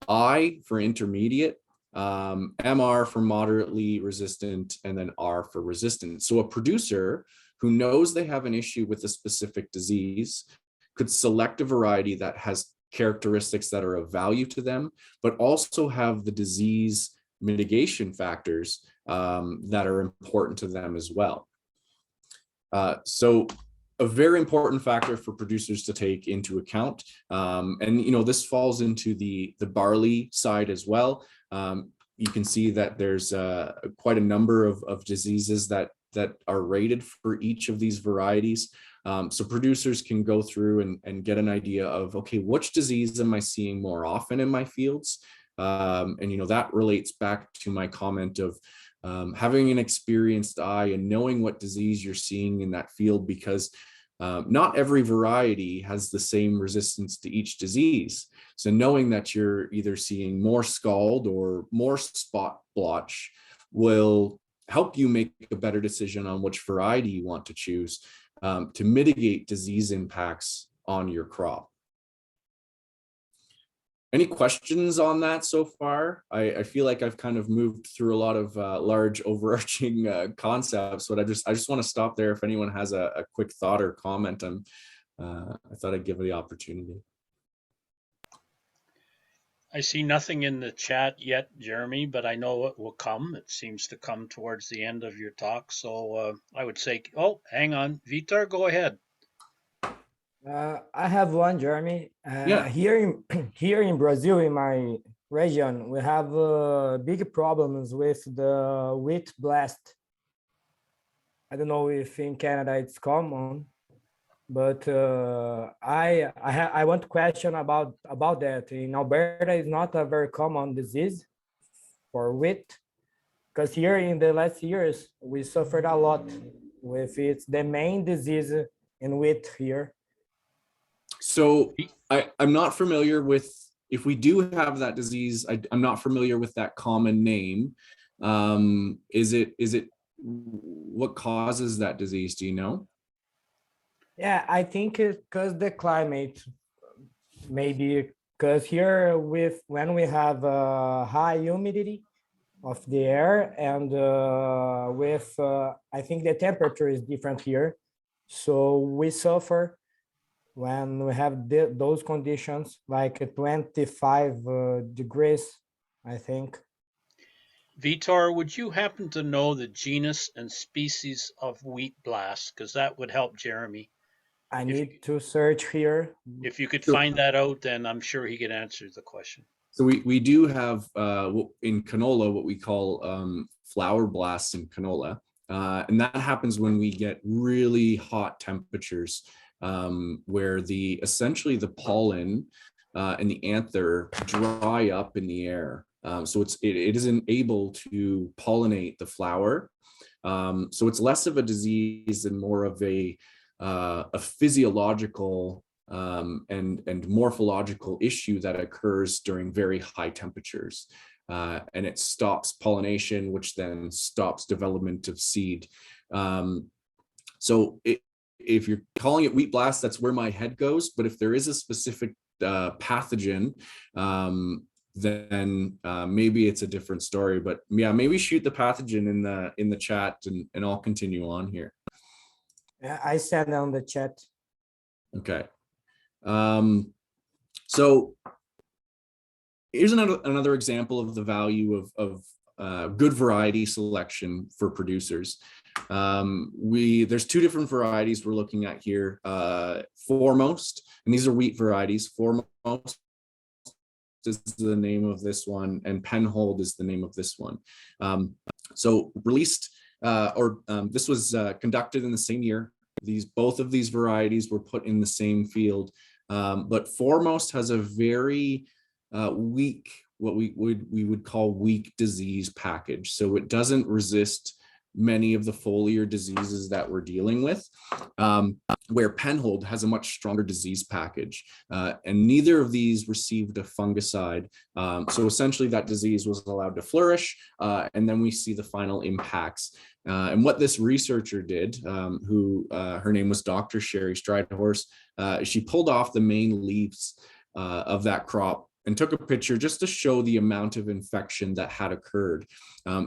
I for intermediate, MR for moderately resistant, and then R for resistant. So a producer who knows they have an issue with a specific disease could select a variety that has characteristics that are of value to them, but also have the disease mitigation factors that are important to them as well. So a very important factor for producers to take into account. And this falls into the barley side as well. You can see that there's quite a number of diseases that are rated for each of these varieties. So producers can go through and get an idea of, okay, which disease am I seeing more often in my fields? And that relates back to my comment of having an experienced eye and knowing what disease you're seeing in that field, because not every variety has the same resistance to each disease. So knowing that you're either seeing more scald or more spot blotch will help you make a better decision on which variety you want to choose to mitigate disease impacts on your crop. Any questions on that so far? I feel like I've kind of moved through a lot of large overarching concepts, but I just want to stop there. If anyone has a quick thought or comment, I thought I'd give the opportunity. I see nothing in the chat yet, Jeremy, but I know it will come. It seems to come towards the end of your talk. So I would say, oh, hang on, Vitor, go ahead. I have one, Jeremy. Yeah. Here in Brazil, in my region, we have big problems with the wheat blast. I don't know if in Canada it's common, but I want to question about that. In Alberta, it's not a very common disease for wheat, because here in the last years we suffered a lot with it. It's the main disease in wheat here. So I'm not familiar with, if we do have that disease, I'm not familiar with that common name. Is it what causes that disease? Do you know? Yeah, I think it's because the climate, maybe because here when we have high humidity of the air and I think the temperature is different here. So we suffer when we have those conditions, like 25 degrees, I think. Vitor, would you happen to know the genus and species of wheat blast? Because that would help Jeremy. I need to search here. If you could find that out, then I'm sure he could answer the question. So we do have in canola what we call flower blasts in canola. And that happens when we get really hot temperatures, where essentially the pollen and the anther dry up in the air. So it isn't able to pollinate the flower. So it's less of a disease and more of a physiological and morphological issue that occurs during very high temperatures. And it stops pollination, which then stops development of seed. So if you're calling it wheat blast, that's where my head goes. But if there is a specific pathogen, then maybe it's a different story. But yeah, maybe shoot the pathogen in the chat, and I'll continue on here. I sent on the chat. Okay. So here's another example of the value of good variety selection for producers. There's two different varieties we're looking at here. Foremost, and these are wheat varieties. Foremost is the name of this one, and Penhold is the name of this one. So released, this was conducted in the same year. Both of these varieties were put in the same field, but Foremost has a very weak, what we would call weak disease package. So it doesn't resist many of the foliar diseases that we're dealing with, where penhold has a much stronger disease package, and neither of these received a fungicide. So essentially that disease was allowed to flourish, and then we see the final impacts. And what this researcher did, her name was Dr. Sherry Stridehorse, she pulled off the main leaves of that crop and took a picture just to show the amount of infection that had occurred.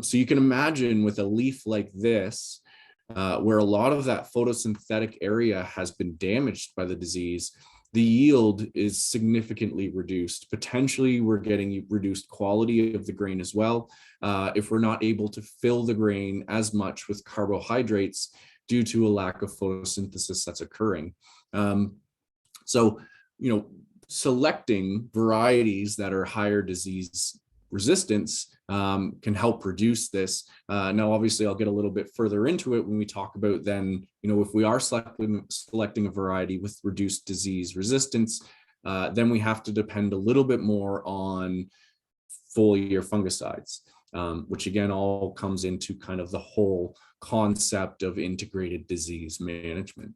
So you can imagine with a leaf like this, where a lot of that photosynthetic area has been damaged by the disease, the yield is significantly reduced. Potentially, we're getting reduced quality of the grain as well, if we're not able to fill the grain as much with carbohydrates due to a lack of photosynthesis that's occurring. So, selecting varieties that are higher disease resistance can help reduce this. Now, obviously, I'll get a little bit further into it when we talk about then, if we are selecting a variety with reduced disease resistance, then we have to depend a little bit more on foliar fungicides, which again, all comes into kind of the whole concept of integrated disease management.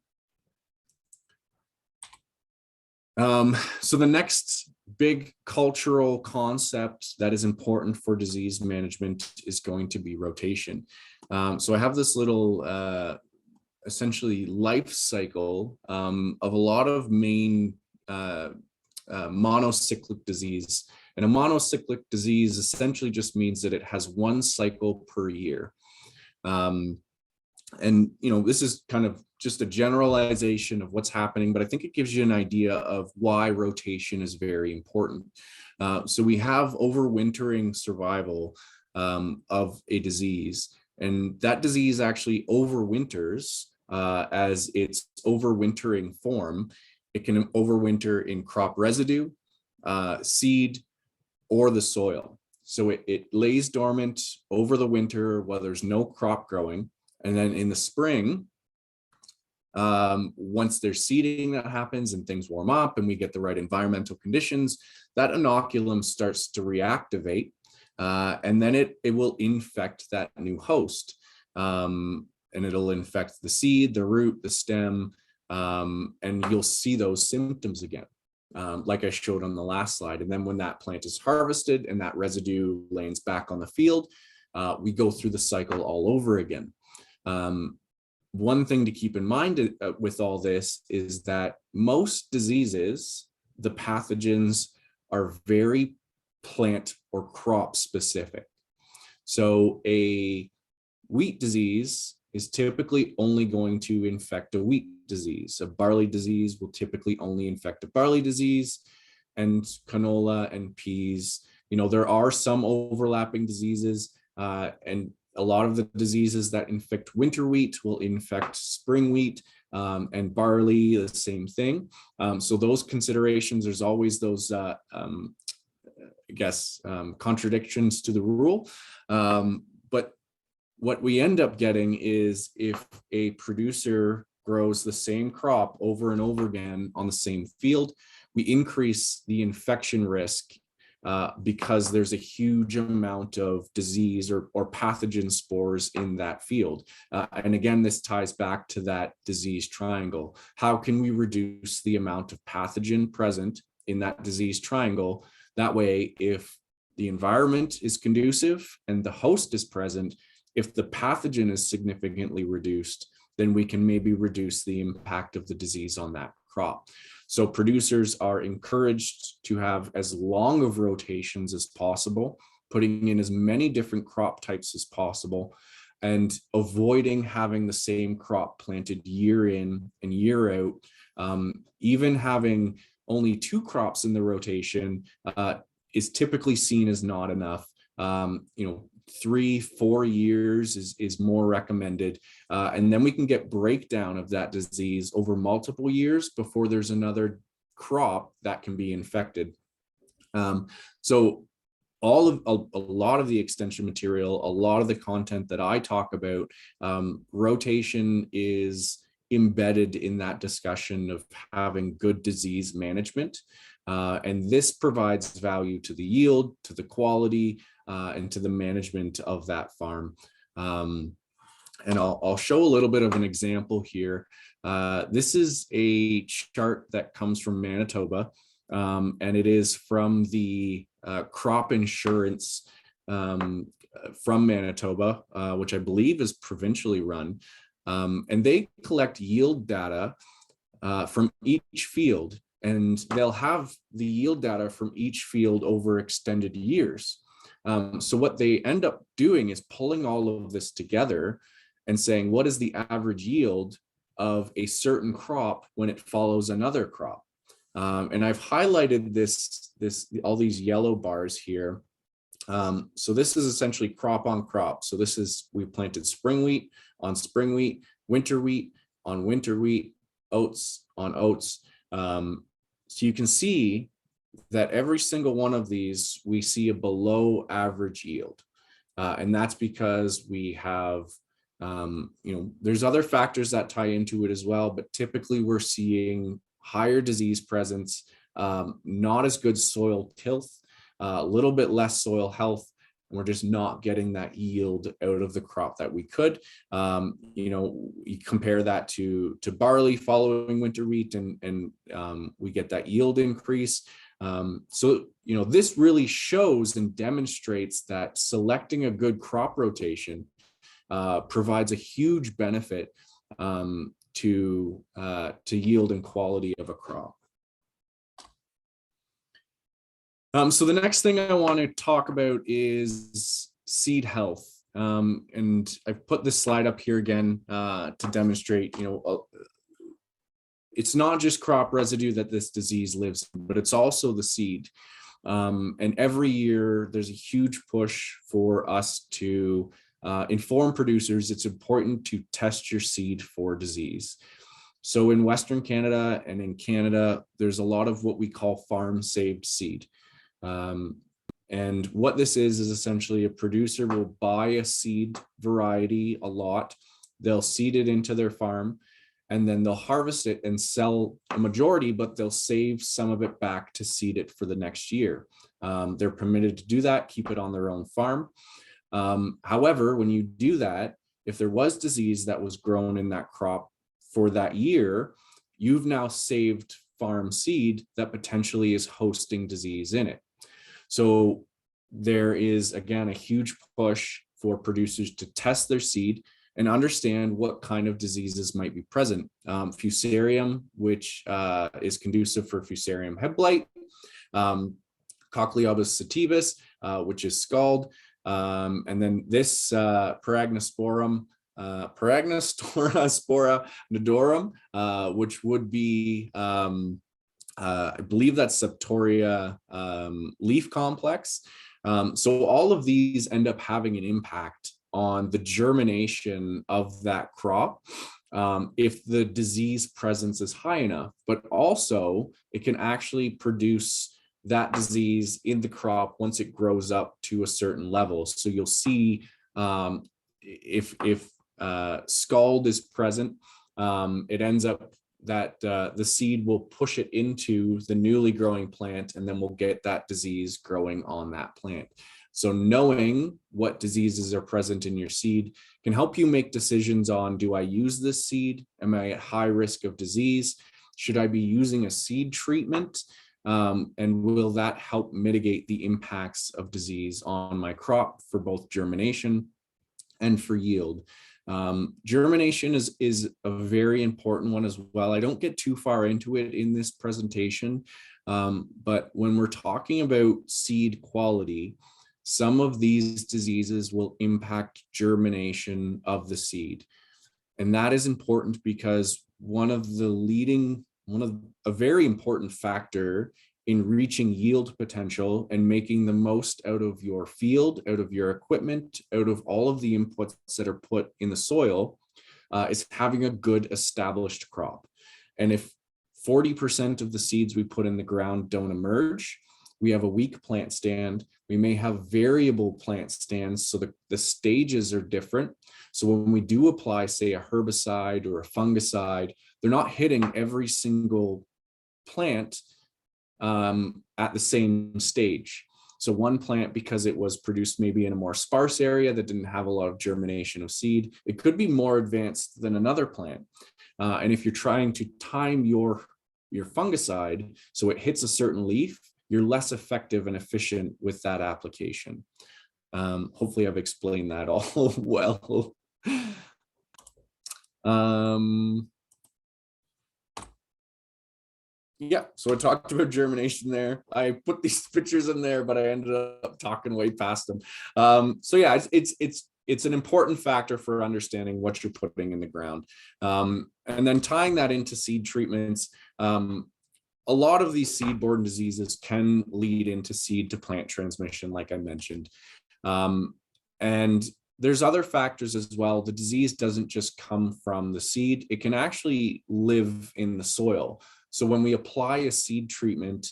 So the next big cultural concept that is important for disease management is going to be rotation. So I have this little essentially life cycle of a lot of main monocyclic disease. And a monocyclic disease essentially just means that it has one cycle per year. And, this is kind of just a generalization of what's happening, but I think it gives you an idea of why rotation is very important. So we have overwintering survival of a disease, and that disease actually overwinters as its overwintering form. It can overwinter in crop residue, seed, or the soil. So it lays dormant over the winter while there's no crop growing. And then in the spring, once there's seeding that happens and things warm up and we get the right environmental conditions, that inoculum starts to reactivate, and then it will infect that new host. And it'll infect the seed, the root, the stem, and you'll see those symptoms again, like I showed on the last slide. And then when that plant is harvested and that residue lands back on the field, we go through the cycle all over again. One thing to keep in mind with all this is that most diseases, the pathogens are very plant or crop specific. So a wheat disease is typically only going to infect a wheat disease. A barley disease will typically only infect a barley disease, and canola and peas. There are some overlapping diseases, and a lot of the diseases that infect winter wheat will infect spring wheat, and barley, the same thing. So those considerations, there's always those, contradictions to the rule. But what we end up getting is if a producer grows the same crop over and over again on the same field, we increase the infection risk because there's a huge amount of disease or pathogen spores in that field. And again, this ties back to that disease triangle. How can we reduce the amount of pathogen present in that disease triangle? That way, if the environment is conducive and the host is present, if the pathogen is significantly reduced, then we can maybe reduce the impact of the disease on that crop. So producers are encouraged to have as long of rotations as possible, putting in as many different crop types as possible, and avoiding having the same crop planted year in and year out. Even having only 2 crops in the rotation is typically seen as not enough. 3-4 years is more recommended, and then we can get breakdown of that disease over multiple years before there's another crop that can be infected. So a lot of the extension material, a lot of the content that I talk about, rotation is embedded in that discussion of having good disease management, and this provides value to the yield, to the quality, and to the management of that farm. And I'll show a little bit of an example here. This is a chart that comes from Manitoba, and it is from the crop insurance from Manitoba, which I believe is provincially run. And they collect yield data from each field, and they'll have the yield data from each field over extended years. So what they end up doing is pulling all of this together and saying, what is the average yield of a certain crop when it follows another crop? And I've highlighted all these yellow bars here. So this is essentially crop on crop. So this is, we planted spring wheat on spring wheat, winter wheat on winter wheat, oats on oats. So you can see that every single one of these, we see a below average yield. And that's because we have, there's other factors that tie into it as well, but typically we're seeing higher disease presence, not as good soil tilth, a little bit less soil health, and we're just not getting that yield out of the crop that we could. You compare that to barley following winter wheat, and we get that yield increase. So, this really shows and demonstrates that selecting a good crop rotation provides a huge benefit to yield and quality of a crop. So the next thing I want to talk about is seed health. And I've put this slide up here again to demonstrate, it's not just crop residue that this disease lives in, but it's also the seed. And every year there's a huge push for us to inform producers it's important to test your seed for disease. So in Western Canada and in Canada, there's a lot of what we call farm saved seed. And what this is essentially a producer will buy a seed variety, a lot, they'll seed it into their farm, and then they'll harvest it and sell a majority, but they'll save some of it back to seed it for the next year. They're permitted to do that, keep it on their own farm. However, when you do that, if there was disease that was grown in that crop for that year, you've now saved farm seed that potentially is hosting disease in it. So there is, again, a huge push for producers to test their seed and understand what kind of diseases might be present. Fusarium, which is conducive for Fusarium head blight, Cochleobus sativus, which is scald, and then this Paragnospora nodorum, which would be, I believe that's Septoria leaf complex. So all of these end up having an impact on the germination of that crop if the disease presence is high enough, but also it can actually produce that disease in the crop once it grows up to a certain level. So you'll see if scald is present, it ends up that the seed will push it into the newly growing plant, and then we'll get that disease growing on that plant. So knowing what diseases are present in your seed can help you make decisions on, do I use this seed? Am I at high risk of disease? Should I be using a seed treatment? And will that help mitigate the impacts of disease on my crop for both germination and for yield? Germination is a very important one as well. I don't get too far into it in this presentation, but when we're talking about seed quality, some of these diseases will impact germination of the seed. And that is important because a very important factor in reaching yield potential and making the most out of your field, out of your equipment, out of all of the inputs that are put in the soil, is having a good established crop. And if 40% of the seeds we put in the ground don't emerge, we have a weak plant stand. We may have variable plant stands, so the stages are different. So when we do apply, say, a herbicide or a fungicide, they're not hitting every single plant at the same stage. So one plant, because it was produced maybe in a more sparse area that didn't have a lot of germination of seed, it could be more advanced than another plant. And if you're trying to time your fungicide so it hits a certain leaf, you're less effective and efficient with that application. Hopefully I've explained that all well. Yeah, so I talked about germination there. I put these pictures in there, but I ended up talking way past them. So yeah, it's an important factor for understanding what you're putting in the ground. And then tying that into seed treatments, a lot of these seed-borne diseases can lead into seed to plant transmission, like I mentioned. And there's other factors as well. The disease doesn't just come from the seed. It can actually live in the soil. So when we apply a seed treatment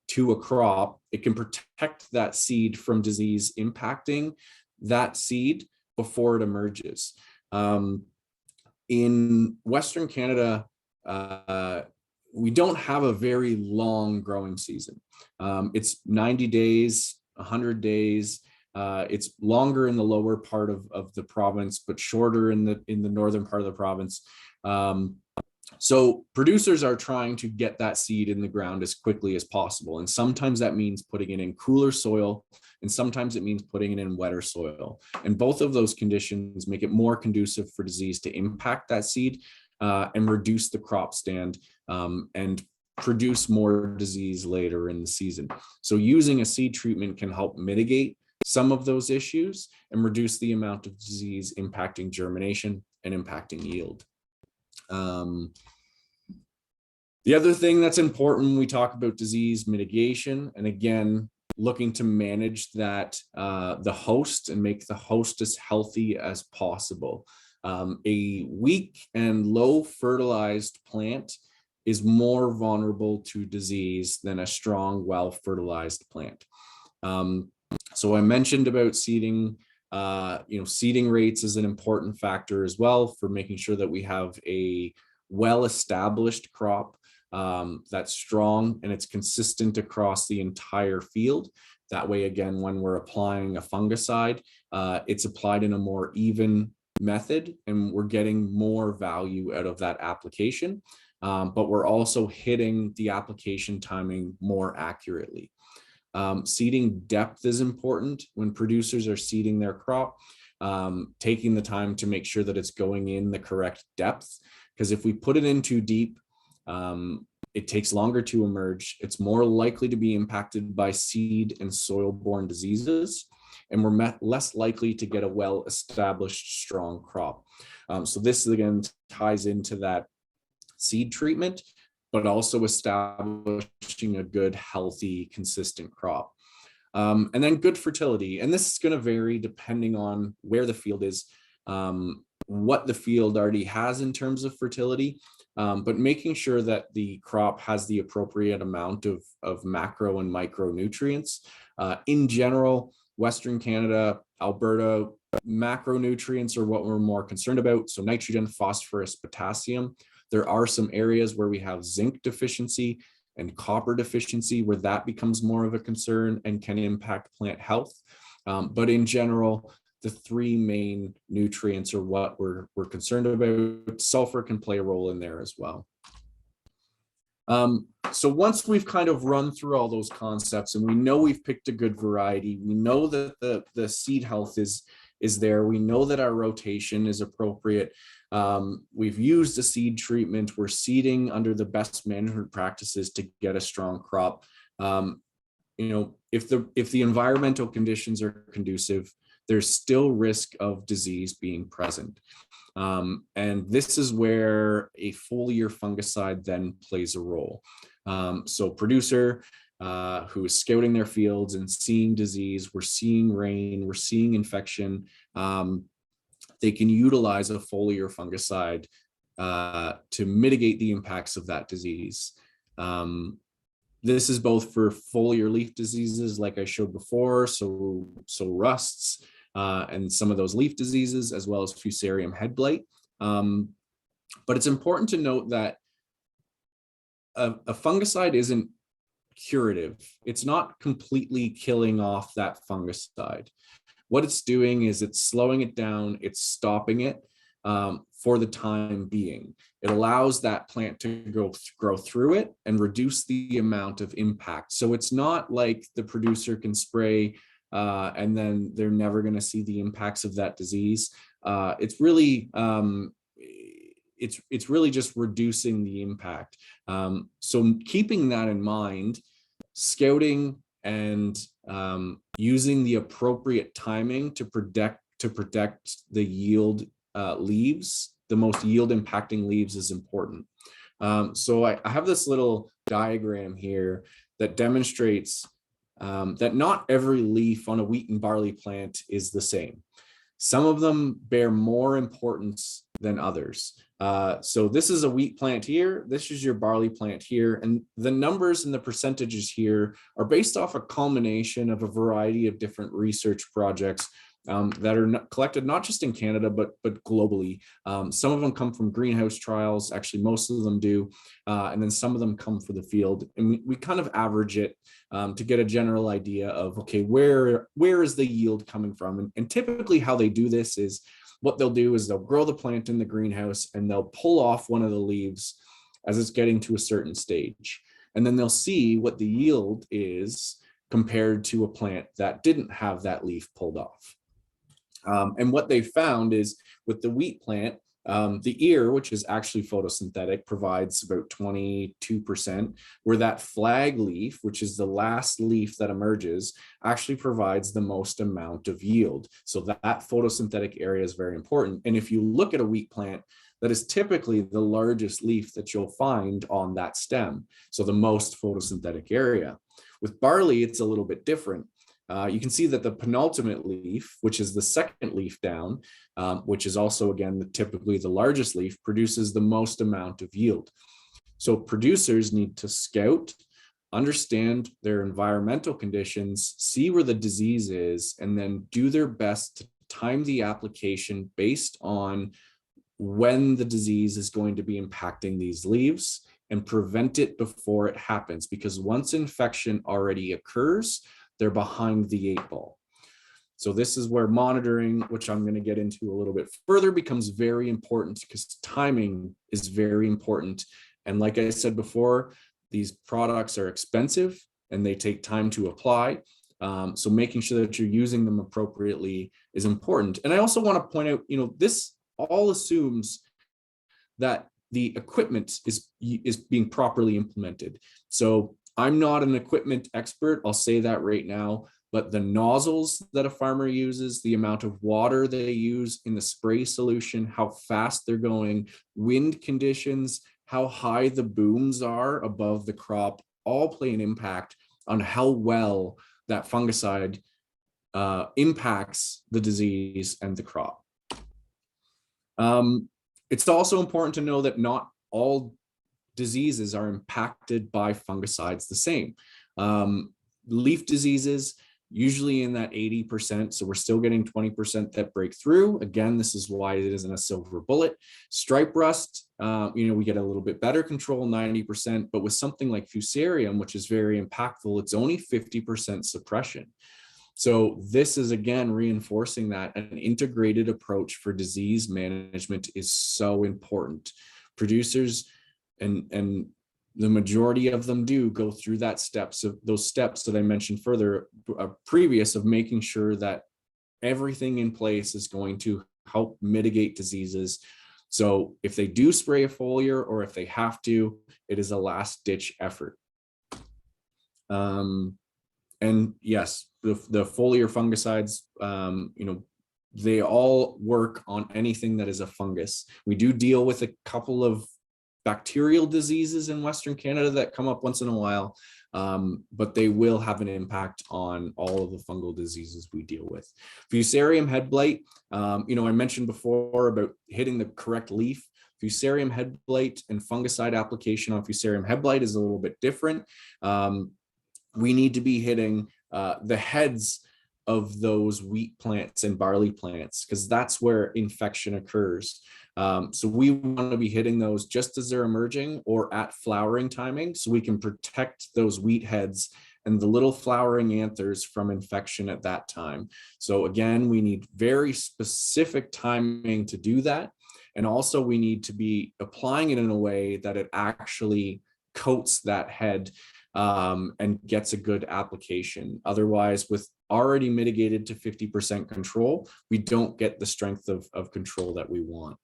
to a crop, it can protect that seed from disease impacting that seed before it emerges. In Western Canada, we don't have a very long growing season. It's 90 days, 100 days. It's longer in the lower part of the province, but shorter in the northern part of the province. So producers are trying to get that seed in the ground as quickly as possible. And sometimes that means putting it in cooler soil, and sometimes it means putting it in wetter soil. And both of those conditions make it more conducive for disease to impact that seed and reduce the crop stand and produce more disease later in the season. So using a seed treatment can help mitigate some of those issues and reduce the amount of disease impacting germination and impacting yield. The other thing that's important when we talk about disease mitigation, and again, looking to manage that the host and make the host as healthy as possible. A weak and low fertilized plant is more vulnerable to disease than a strong, well-fertilized plant. So I mentioned about seeding. Seeding rates is an important factor as well for making sure that we have a well-established crop that's strong and it's consistent across the entire field. That way, again, when we're applying a fungicide, it's applied in a more even method and we're getting more value out of that application, but we're also hitting the application timing more accurately. Seeding depth is important when producers are seeding their crop, taking the time to make sure that it's going in the correct depth, because if we put it in too deep, it takes longer to emerge. It's more likely to be impacted by seed and soil-borne diseases, and we're less likely to get a well-established, strong crop. So this again ties into that seed treatment, but also establishing a good, healthy, consistent crop. And then good fertility. And this is going to vary depending on where the field is, what the field already has in terms of fertility, but making sure that the crop has the appropriate amount of macro and micronutrients. In general, Western Canada, Alberta, macronutrients are what we're more concerned about. So nitrogen, phosphorus, potassium. There are some areas where we have zinc deficiency and copper deficiency where that becomes more of a concern and can impact plant health. But in general, the three main nutrients are what we're concerned about. Sulfur can play a role in there as well. So once we've kind of run through all those concepts and we know we've picked a good variety, we know that the seed health is there, we know that our rotation is appropriate, we've used a seed treatment, we're seeding under the best management practices to get a strong crop. If the environmental conditions are conducive, there's still risk of disease being present. And this is where a foliar fungicide then plays a role. So producer who is scouting their fields and seeing disease, we're seeing rain, we're seeing infection, they can utilize a foliar fungicide to mitigate the impacts of that disease. This is both for foliar leaf diseases, like I showed before, so rusts, and some of those leaf diseases, as well as fusarium head blight. But it's important to note that a fungicide isn't curative. It's not completely killing off that fungicide. What it's doing is it's slowing it down, it's stopping it for the time being. It allows that plant to grow through it and reduce the amount of impact. So it's not like the producer can spray and then they're never going to see the impacts of that disease. It's really just reducing the impact. So keeping that in mind, scouting and using the appropriate timing to protect the yield leaves, the most yield impacting leaves, is important. So I have this little diagram here that demonstrates that not every leaf on a wheat and barley plant is the same. Some of them bear more importance than others. So this is a wheat plant here, this is your barley plant here, and the numbers and the percentages here are based off a culmination of a variety of different research projects that are collected not just in Canada, but globally. Some of them come from greenhouse trials, actually most of them do, and then some of them come from the field. And we kind of average it to get a general idea of, okay, where is the yield coming from? And typically how they do this is, what they'll do is they'll grow the plant in the greenhouse and they'll pull off one of the leaves as it's getting to a certain stage. And then they'll see what the yield is compared to a plant that didn't have that leaf pulled off. And what they found is with the wheat plant, the ear, which is actually photosynthetic, provides about 22%, where that flag leaf, which is the last leaf that emerges, actually provides the most amount of yield. So that photosynthetic area is very important. And if you look at a wheat plant, that is typically the largest leaf that you'll find on that stem. So the most photosynthetic area. With barley, it's a little bit different. You can see that the penultimate leaf, which is the second leaf down, which is also, again, typically the largest leaf, produces the most amount of yield. So producers need to scout, understand their environmental conditions, see where the disease is, and then do their best to time the application based on when the disease is going to be impacting these leaves and prevent it before it happens. Because once infection already occurs, they're behind the 8 ball. So this is where monitoring, which I'm going to get into a little bit further, becomes very important, because timing is very important. And like I said before, these products are expensive and they take time to apply. So making sure that you're using them appropriately is important. And I also want to point out, this all assumes that the equipment is being properly implemented. So I'm not an equipment expert, I'll say that right now, but the nozzles that a farmer uses, the amount of water they use in the spray solution, how fast they're going, wind conditions, how high the booms are above the crop, all play an impact on how well that fungicide impacts the disease and the crop. It's also important to know that not all diseases are impacted by fungicides the same. Leaf diseases, usually in that 80%, so we're still getting 20% that break through. Again, this is why it isn't a silver bullet. Stripe rust, we get a little bit better control, 90%, but with something like Fusarium, which is very impactful, it's only 50% suppression. So this is, again, reinforcing that an integrated approach for disease management is so important. Producers and the majority of them do go through those steps that I mentioned further previous, of making sure that everything in place is going to help mitigate diseases. So if they do spray a foliar, or if they have to, it is a last ditch effort. And yes, the foliar fungicides, they all work on anything that is a fungus. We do deal with a couple of bacterial diseases in Western Canada that come up once in a while, but they will have an impact on all of the fungal diseases we deal with. Fusarium head blight, I mentioned before about hitting the correct leaf. Fusarium head blight and fungicide application on Fusarium head blight is a little bit different. We need to be hitting the heads of those wheat plants and barley plants, because that's where infection occurs. So we want to be hitting those just as they're emerging or at flowering timing, so we can protect those wheat heads and the little flowering anthers from infection at that time. So again, we need very specific timing to do that. And also we need to be applying it in a way that it actually coats that head and gets a good application. Otherwise, with already mitigated to 50% control, we don't get the strength of control that we want.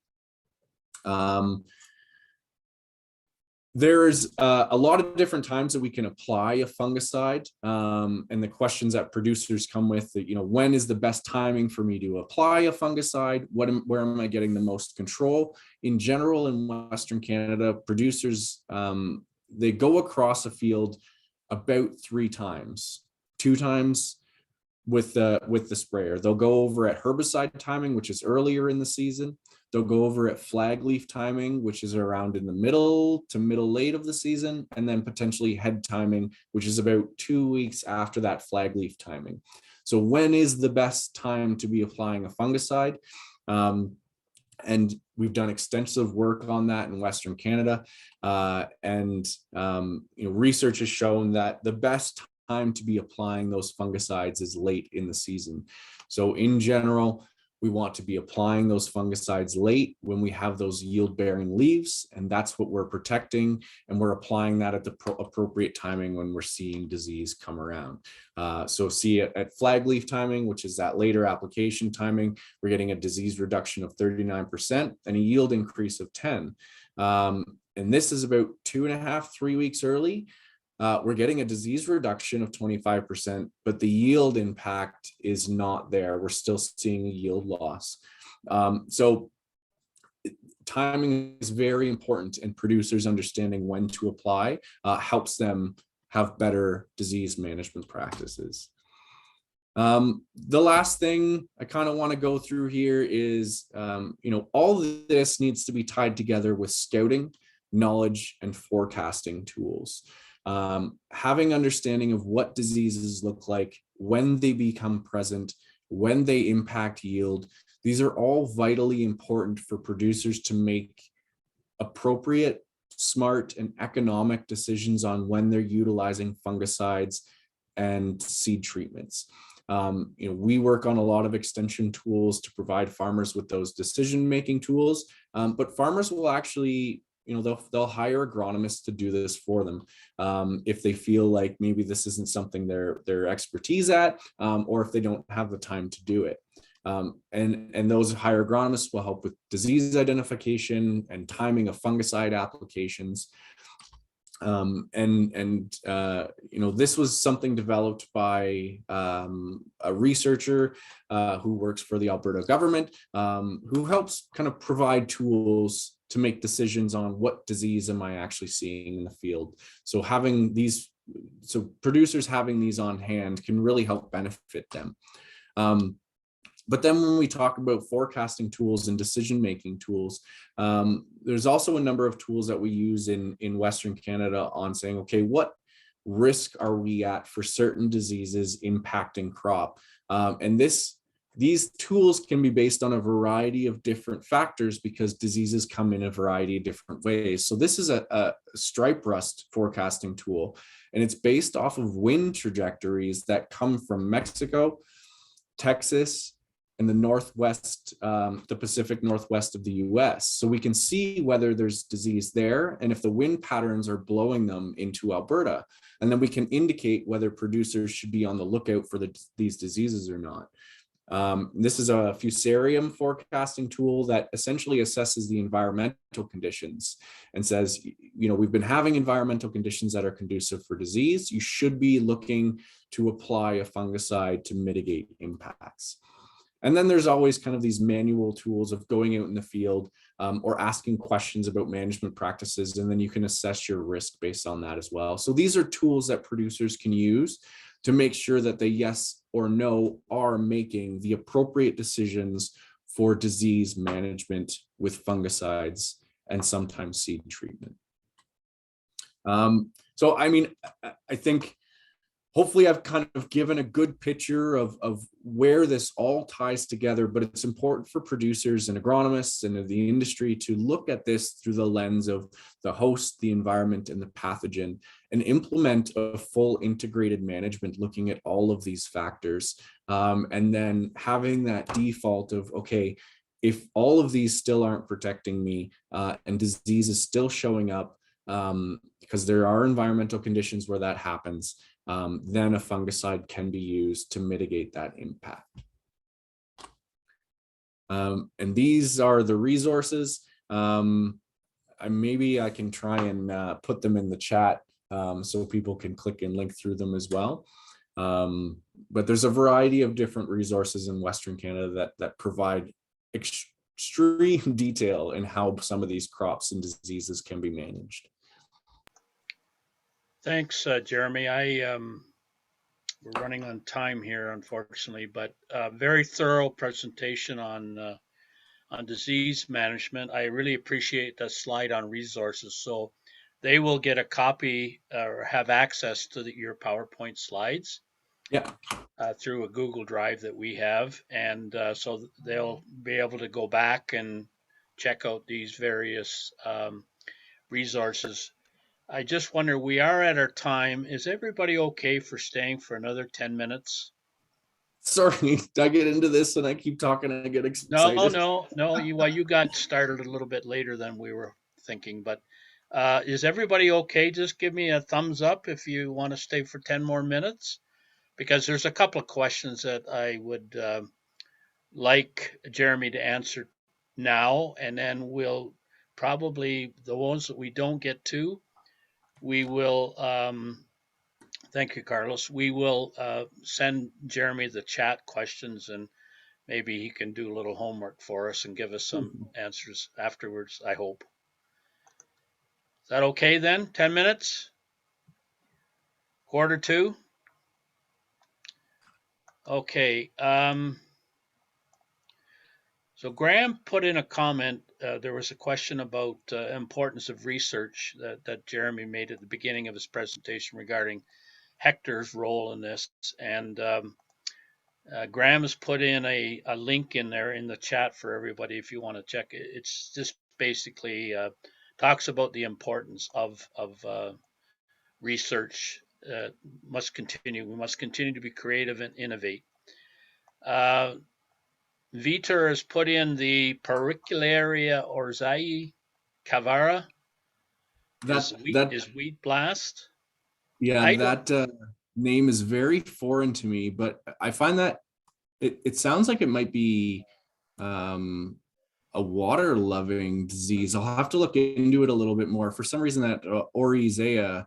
There's a lot of different times that we can apply a fungicide, and the questions that producers come with, you know, when is the best timing for me to apply a fungicide? Where am I getting the most control? In general, in Western Canada, producers, they go across a field about 3 times, 2 times with the sprayer. They'll go over at herbicide timing, which is earlier in the season. They'll go over at flag leaf timing, which is around in the middle to middle late of the season, and then potentially head timing, which is about 2 weeks after that flag leaf timing. So when is the best time to be applying a fungicide? And we've done extensive work on that in Western Canada. Research has shown that the best time to be applying those fungicides is late in the season. So in general, we want to be applying those fungicides late when we have those yield-bearing leaves, and that's what we're protecting, and we're applying that at the appropriate timing when we're seeing disease come around. So see at flag leaf timing, which is that later application timing, we're getting a disease reduction of 39% and a yield increase of 10. And this is about 2.5, 3 weeks early. We're getting a disease reduction of 25%, but the yield impact is not there. We're still seeing a yield loss. So timing is very important, and producers understanding when to apply helps them have better disease management practices. The last thing I kind of want to go through here is, all of this needs to be tied together with scouting, knowledge, and forecasting tools. Having understanding of what diseases look like, when they become present, when they impact yield, these are all vitally important for producers to make appropriate, smart, and economic decisions on when they're utilizing fungicides and seed treatments. We work on a lot of extension tools to provide farmers with those decision-making tools, but farmers will actually, they'll hire agronomists to do this for them if they feel like maybe this isn't something they're expertise at, or if they don't have the time to do it. And those higher agronomists will help with disease identification and timing of fungicide applications. This was something developed by a researcher who works for the Alberta government, who helps kind of provide tools to make decisions on what disease am I actually seeing in the field. So producers having these on hand can really help benefit them. But then when we talk about forecasting tools and decision-making tools, there's also a number of tools that we use in Western Canada on saying, okay, what risk are we at for certain diseases impacting crop? These tools can be based on a variety of different factors because diseases come in a variety of different ways. So this is a stripe rust forecasting tool, and it's based off of wind trajectories that come from Mexico, Texas, and the Northwest, the Pacific Northwest of the US. So we can see whether there's disease there and if the wind patterns are blowing them into Alberta. And then we can indicate whether producers should be on the lookout for these diseases or not. This is a fusarium forecasting tool that essentially assesses the environmental conditions and says, we've been having environmental conditions that are conducive for disease. You should be looking to apply a fungicide to mitigate impacts. And then there's always kind of these manual tools of going out in the field or asking questions about management practices, and then you can assess your risk based on that as well. So these are tools that producers can use to make sure that they, yes or no, are making the appropriate decisions for disease management with fungicides and sometimes seed treatment. I think hopefully I've kind of given a good picture of where this all ties together, but it's important for producers and agronomists and the industry to look at this through the lens of the host, the environment, and the pathogen, and implement a full integrated management looking at all of these factors. And then having that default of, okay, if all of these still aren't protecting me and disease is still showing up, because there are environmental conditions where that happens, then a fungicide can be used to mitigate that impact. And these are the resources. Maybe I can try and put them in the chat so people can click and link through them as well. But there's a variety of different resources in Western Canada that provide extreme detail in how some of these crops and diseases can be managed. Thanks, Jeremy. We're running on time here, unfortunately, but very thorough presentation on disease management. I really appreciate that slide on resources. So they will get a copy or have access to your PowerPoint slides. Yeah. Through a Google Drive that we have, and so they'll be able to go back and check out these various resources. I just wonder, we are at our time. Is everybody okay for staying for another 10 minutes? Sorry, I get into this and I keep talking and I get excited. No. You got started a little bit later than we were thinking, but is everybody okay? Just give me a thumbs up if you want to stay for 10 more minutes, because there's a couple of questions that I would like Jeremy to answer now, and then we'll probably, the ones that we don't get to, we will, thank you, Carlos. We will send Jeremy the chat questions, and maybe he can do a little homework for us and give us some answers afterwards, I hope. Is that okay then? 10 minutes? 1:45? Okay. So Graham put in a comment. There was a question about importance of research that Jeremy made at the beginning of his presentation regarding Hector's role in this. And Graham has put in a link in there in the chat for everybody if you want to check it. It's just basically talks about the importance of research. Must continue. We must continue to be creative and innovate. Vitor has put in the Pericularia orzai cavara. Is wheat blast? Yeah, that name is very foreign to me, but I find that it sounds like it might be a water-loving disease. I'll have to look into it a little bit more. For some reason, that oryzea,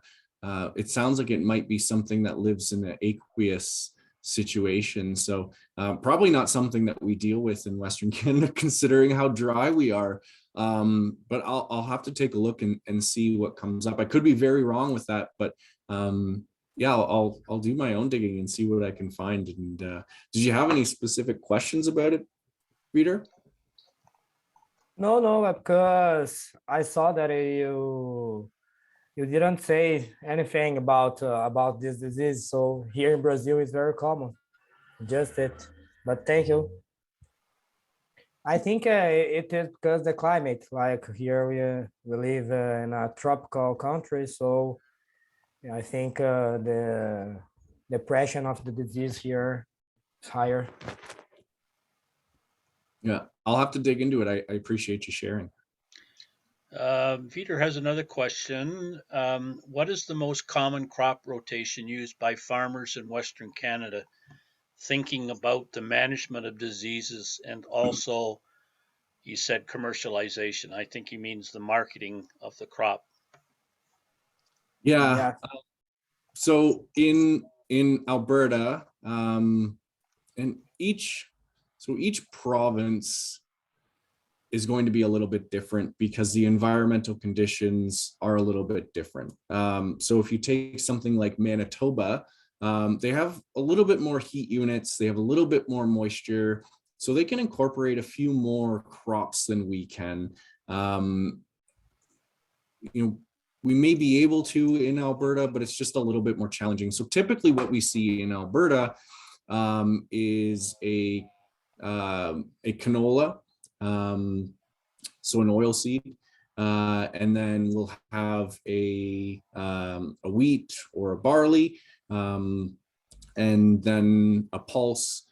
it sounds like it might be something that lives in an aqueous situation. So probably not something that we deal with in Western Canada, considering how dry we are. But I'll have to take a look and see what comes up. I could be very wrong with that, but yeah, I'll do my own digging and see what I can find. And did you have any specific questions about it, Peter? No, because I saw that you didn't say anything about this disease. So here in Brazil, it's very common. Just it. But thank you. I think it is because the climate, like here we live in a tropical country, so I think the depression of the disease here is higher. Yeah, I'll have to dig into it. I appreciate you sharing. Peter has another question. What is the most common crop rotation used by farmers in Western Canada, thinking about the management of diseases and also, he said, commercialization? I think he means the marketing of the crop. Yeah. So in Alberta, and each province is going to be a little bit different because the environmental conditions are a little bit different. So if you take something like Manitoba, they have a little bit more heat units, they have a little bit more moisture, so they can incorporate a few more crops than we can. we may be able to in Alberta, but it's just a little bit more challenging. So typically what we see in Alberta is a canola, so an oil seed, and then we'll have a wheat or a barley, and then a pulse,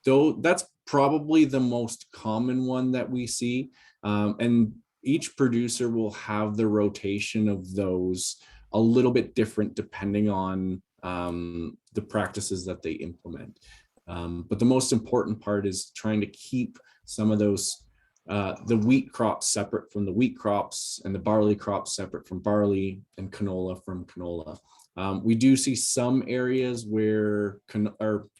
though that's probably the most common one that we see. And each producer will have the rotation of those a little bit different depending on the practices that they implement. But the most important part is trying to keep some of those, the wheat crops separate from the wheat crops and the barley crops separate from barley and canola from canola. We do see some areas where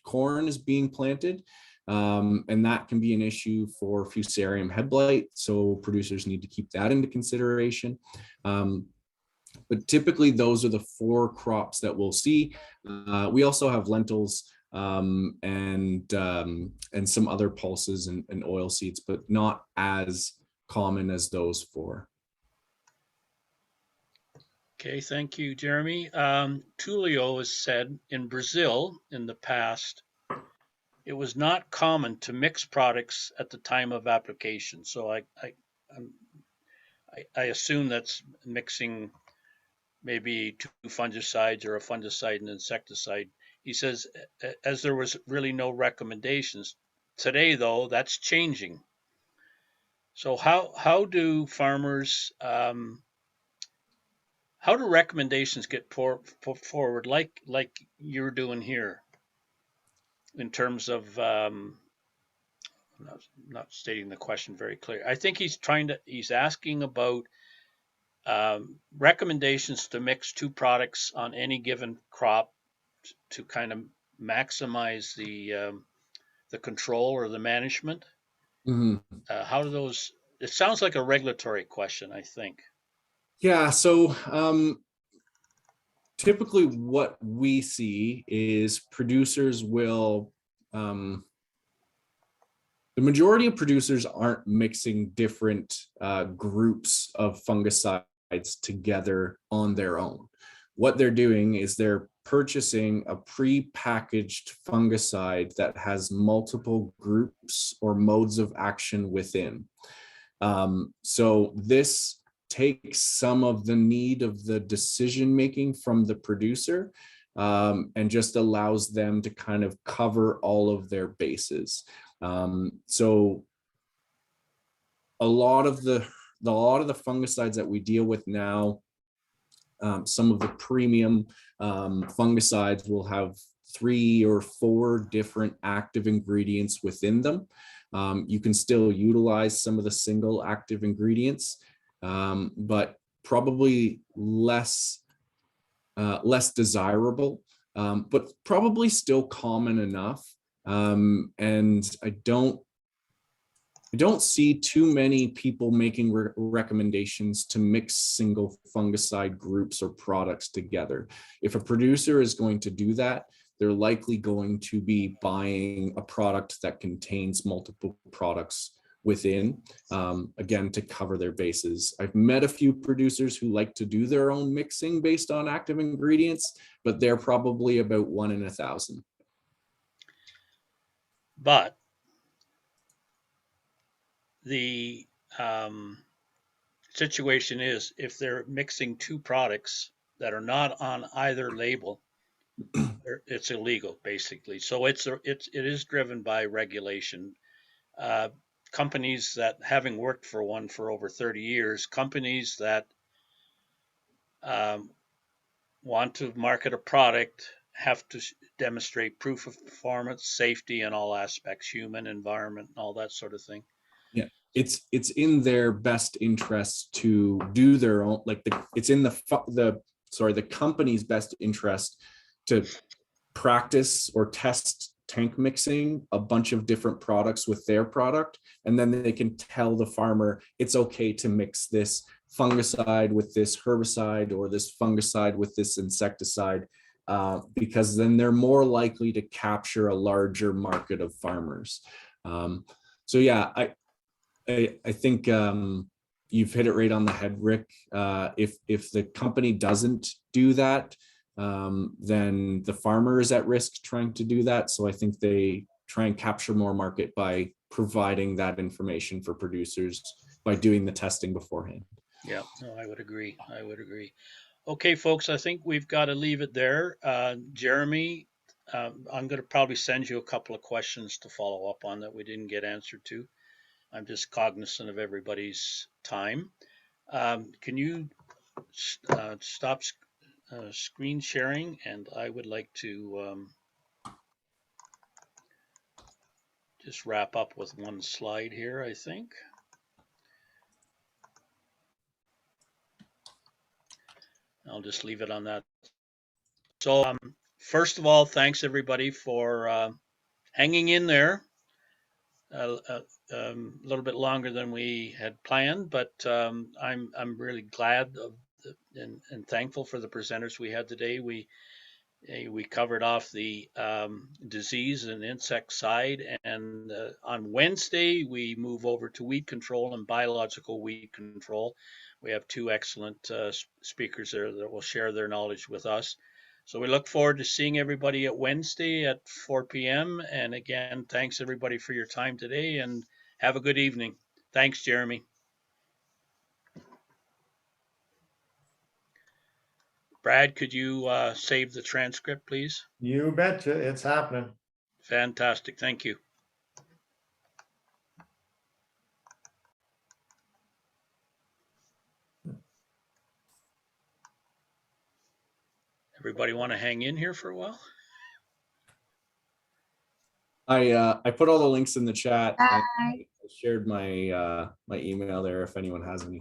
corn is being planted, and that can be an issue for Fusarium head blight. So producers need to keep that into consideration. But typically those are the 4 crops that we'll see. We also have lentils and some other pulses and oil seeds, but not as common as those 4. Okay, thank you, Jeremy. Tulio has said in Brazil in the past, it was not common to mix products at the time of application. So I assume that's mixing maybe 2 fungicides or a fungicide and insecticide. He says, as there was really no recommendations. Today, though, that's changing. So how do farmers, how do recommendations get put forward like you're doing here in terms of, I'm not stating the question very clear. I think he's asking about recommendations to mix 2 products on any given crop to kind of maximize the control or the management. Mm-hmm. How do those? It sounds like a regulatory question, I think. Yeah. So typically, what we see is producers will. The majority of producers aren't mixing different groups of fungicides together on their own. What they're doing is they're purchasing a pre-packaged fungicide that has multiple groups or modes of action within. So this takes some of the need of the decision making from the producer and just allows them to kind of cover all of their bases. So a lot of the fungicides that we deal with now, some of the premium fungicides will have 3 or 4 different active ingredients within them. You can still utilize some of the single active ingredients, but probably less desirable, but probably still common enough. And I don't see too many people making recommendations to mix single fungicide groups or products together. If a producer is going to do that, they're likely going to be buying a product that contains multiple products within, again, to cover their bases. I've met a few producers who like to do their own mixing based on active ingredients, but they're probably about 1 in 1,000. But the situation is, if they're mixing 2 products that are not on either label, it's illegal, basically. So it is driven by regulation. Companies that, having worked for one for over 30 years, companies that want to market a product have to demonstrate proof of performance, safety, and all aspects, human, environment, and all that sort of thing. Yeah, it's in their best interest to do their own, like it's in the company's best interest to practice or test tank mixing a bunch of different products with their product, and then they can tell the farmer it's okay to mix this fungicide with this herbicide or this fungicide with this insecticide, because then they're more likely to capture a larger market of farmers. So yeah, I think you've hit it right on the head, Rick. If the company doesn't do that, then the farmer is at risk trying to do that. So I think they try and capture more market by providing that information for producers by doing the testing beforehand. Yeah, no, I would agree. I would agree. Okay, folks, I think we've got to leave it there. Jeremy, I'm going to probably send you a couple of questions to follow up on that we didn't get answered to. I'm just cognizant of everybody's time. Can you stop screen sharing? And I would like to just wrap up with one slide here, I think. I'll just leave it on that. So first of all, thanks everybody for hanging in there a little bit longer than we had planned, but I'm really glad of and thankful for the presenters we had today. We covered off the disease and insect side, and on Wednesday we move over to weed control and biological weed control. We have two excellent speakers there that will share their knowledge with us. So we look forward to seeing everybody at Wednesday at 4 p.m. And again, thanks everybody for your time today, and have a good evening. Thanks, Jeremy. Brad, could you save the transcript, please? You betcha, it's happening. Fantastic. Thank you. Everybody want to hang in here for a while? I put all the links in the chat. I shared my my email there if anyone has any.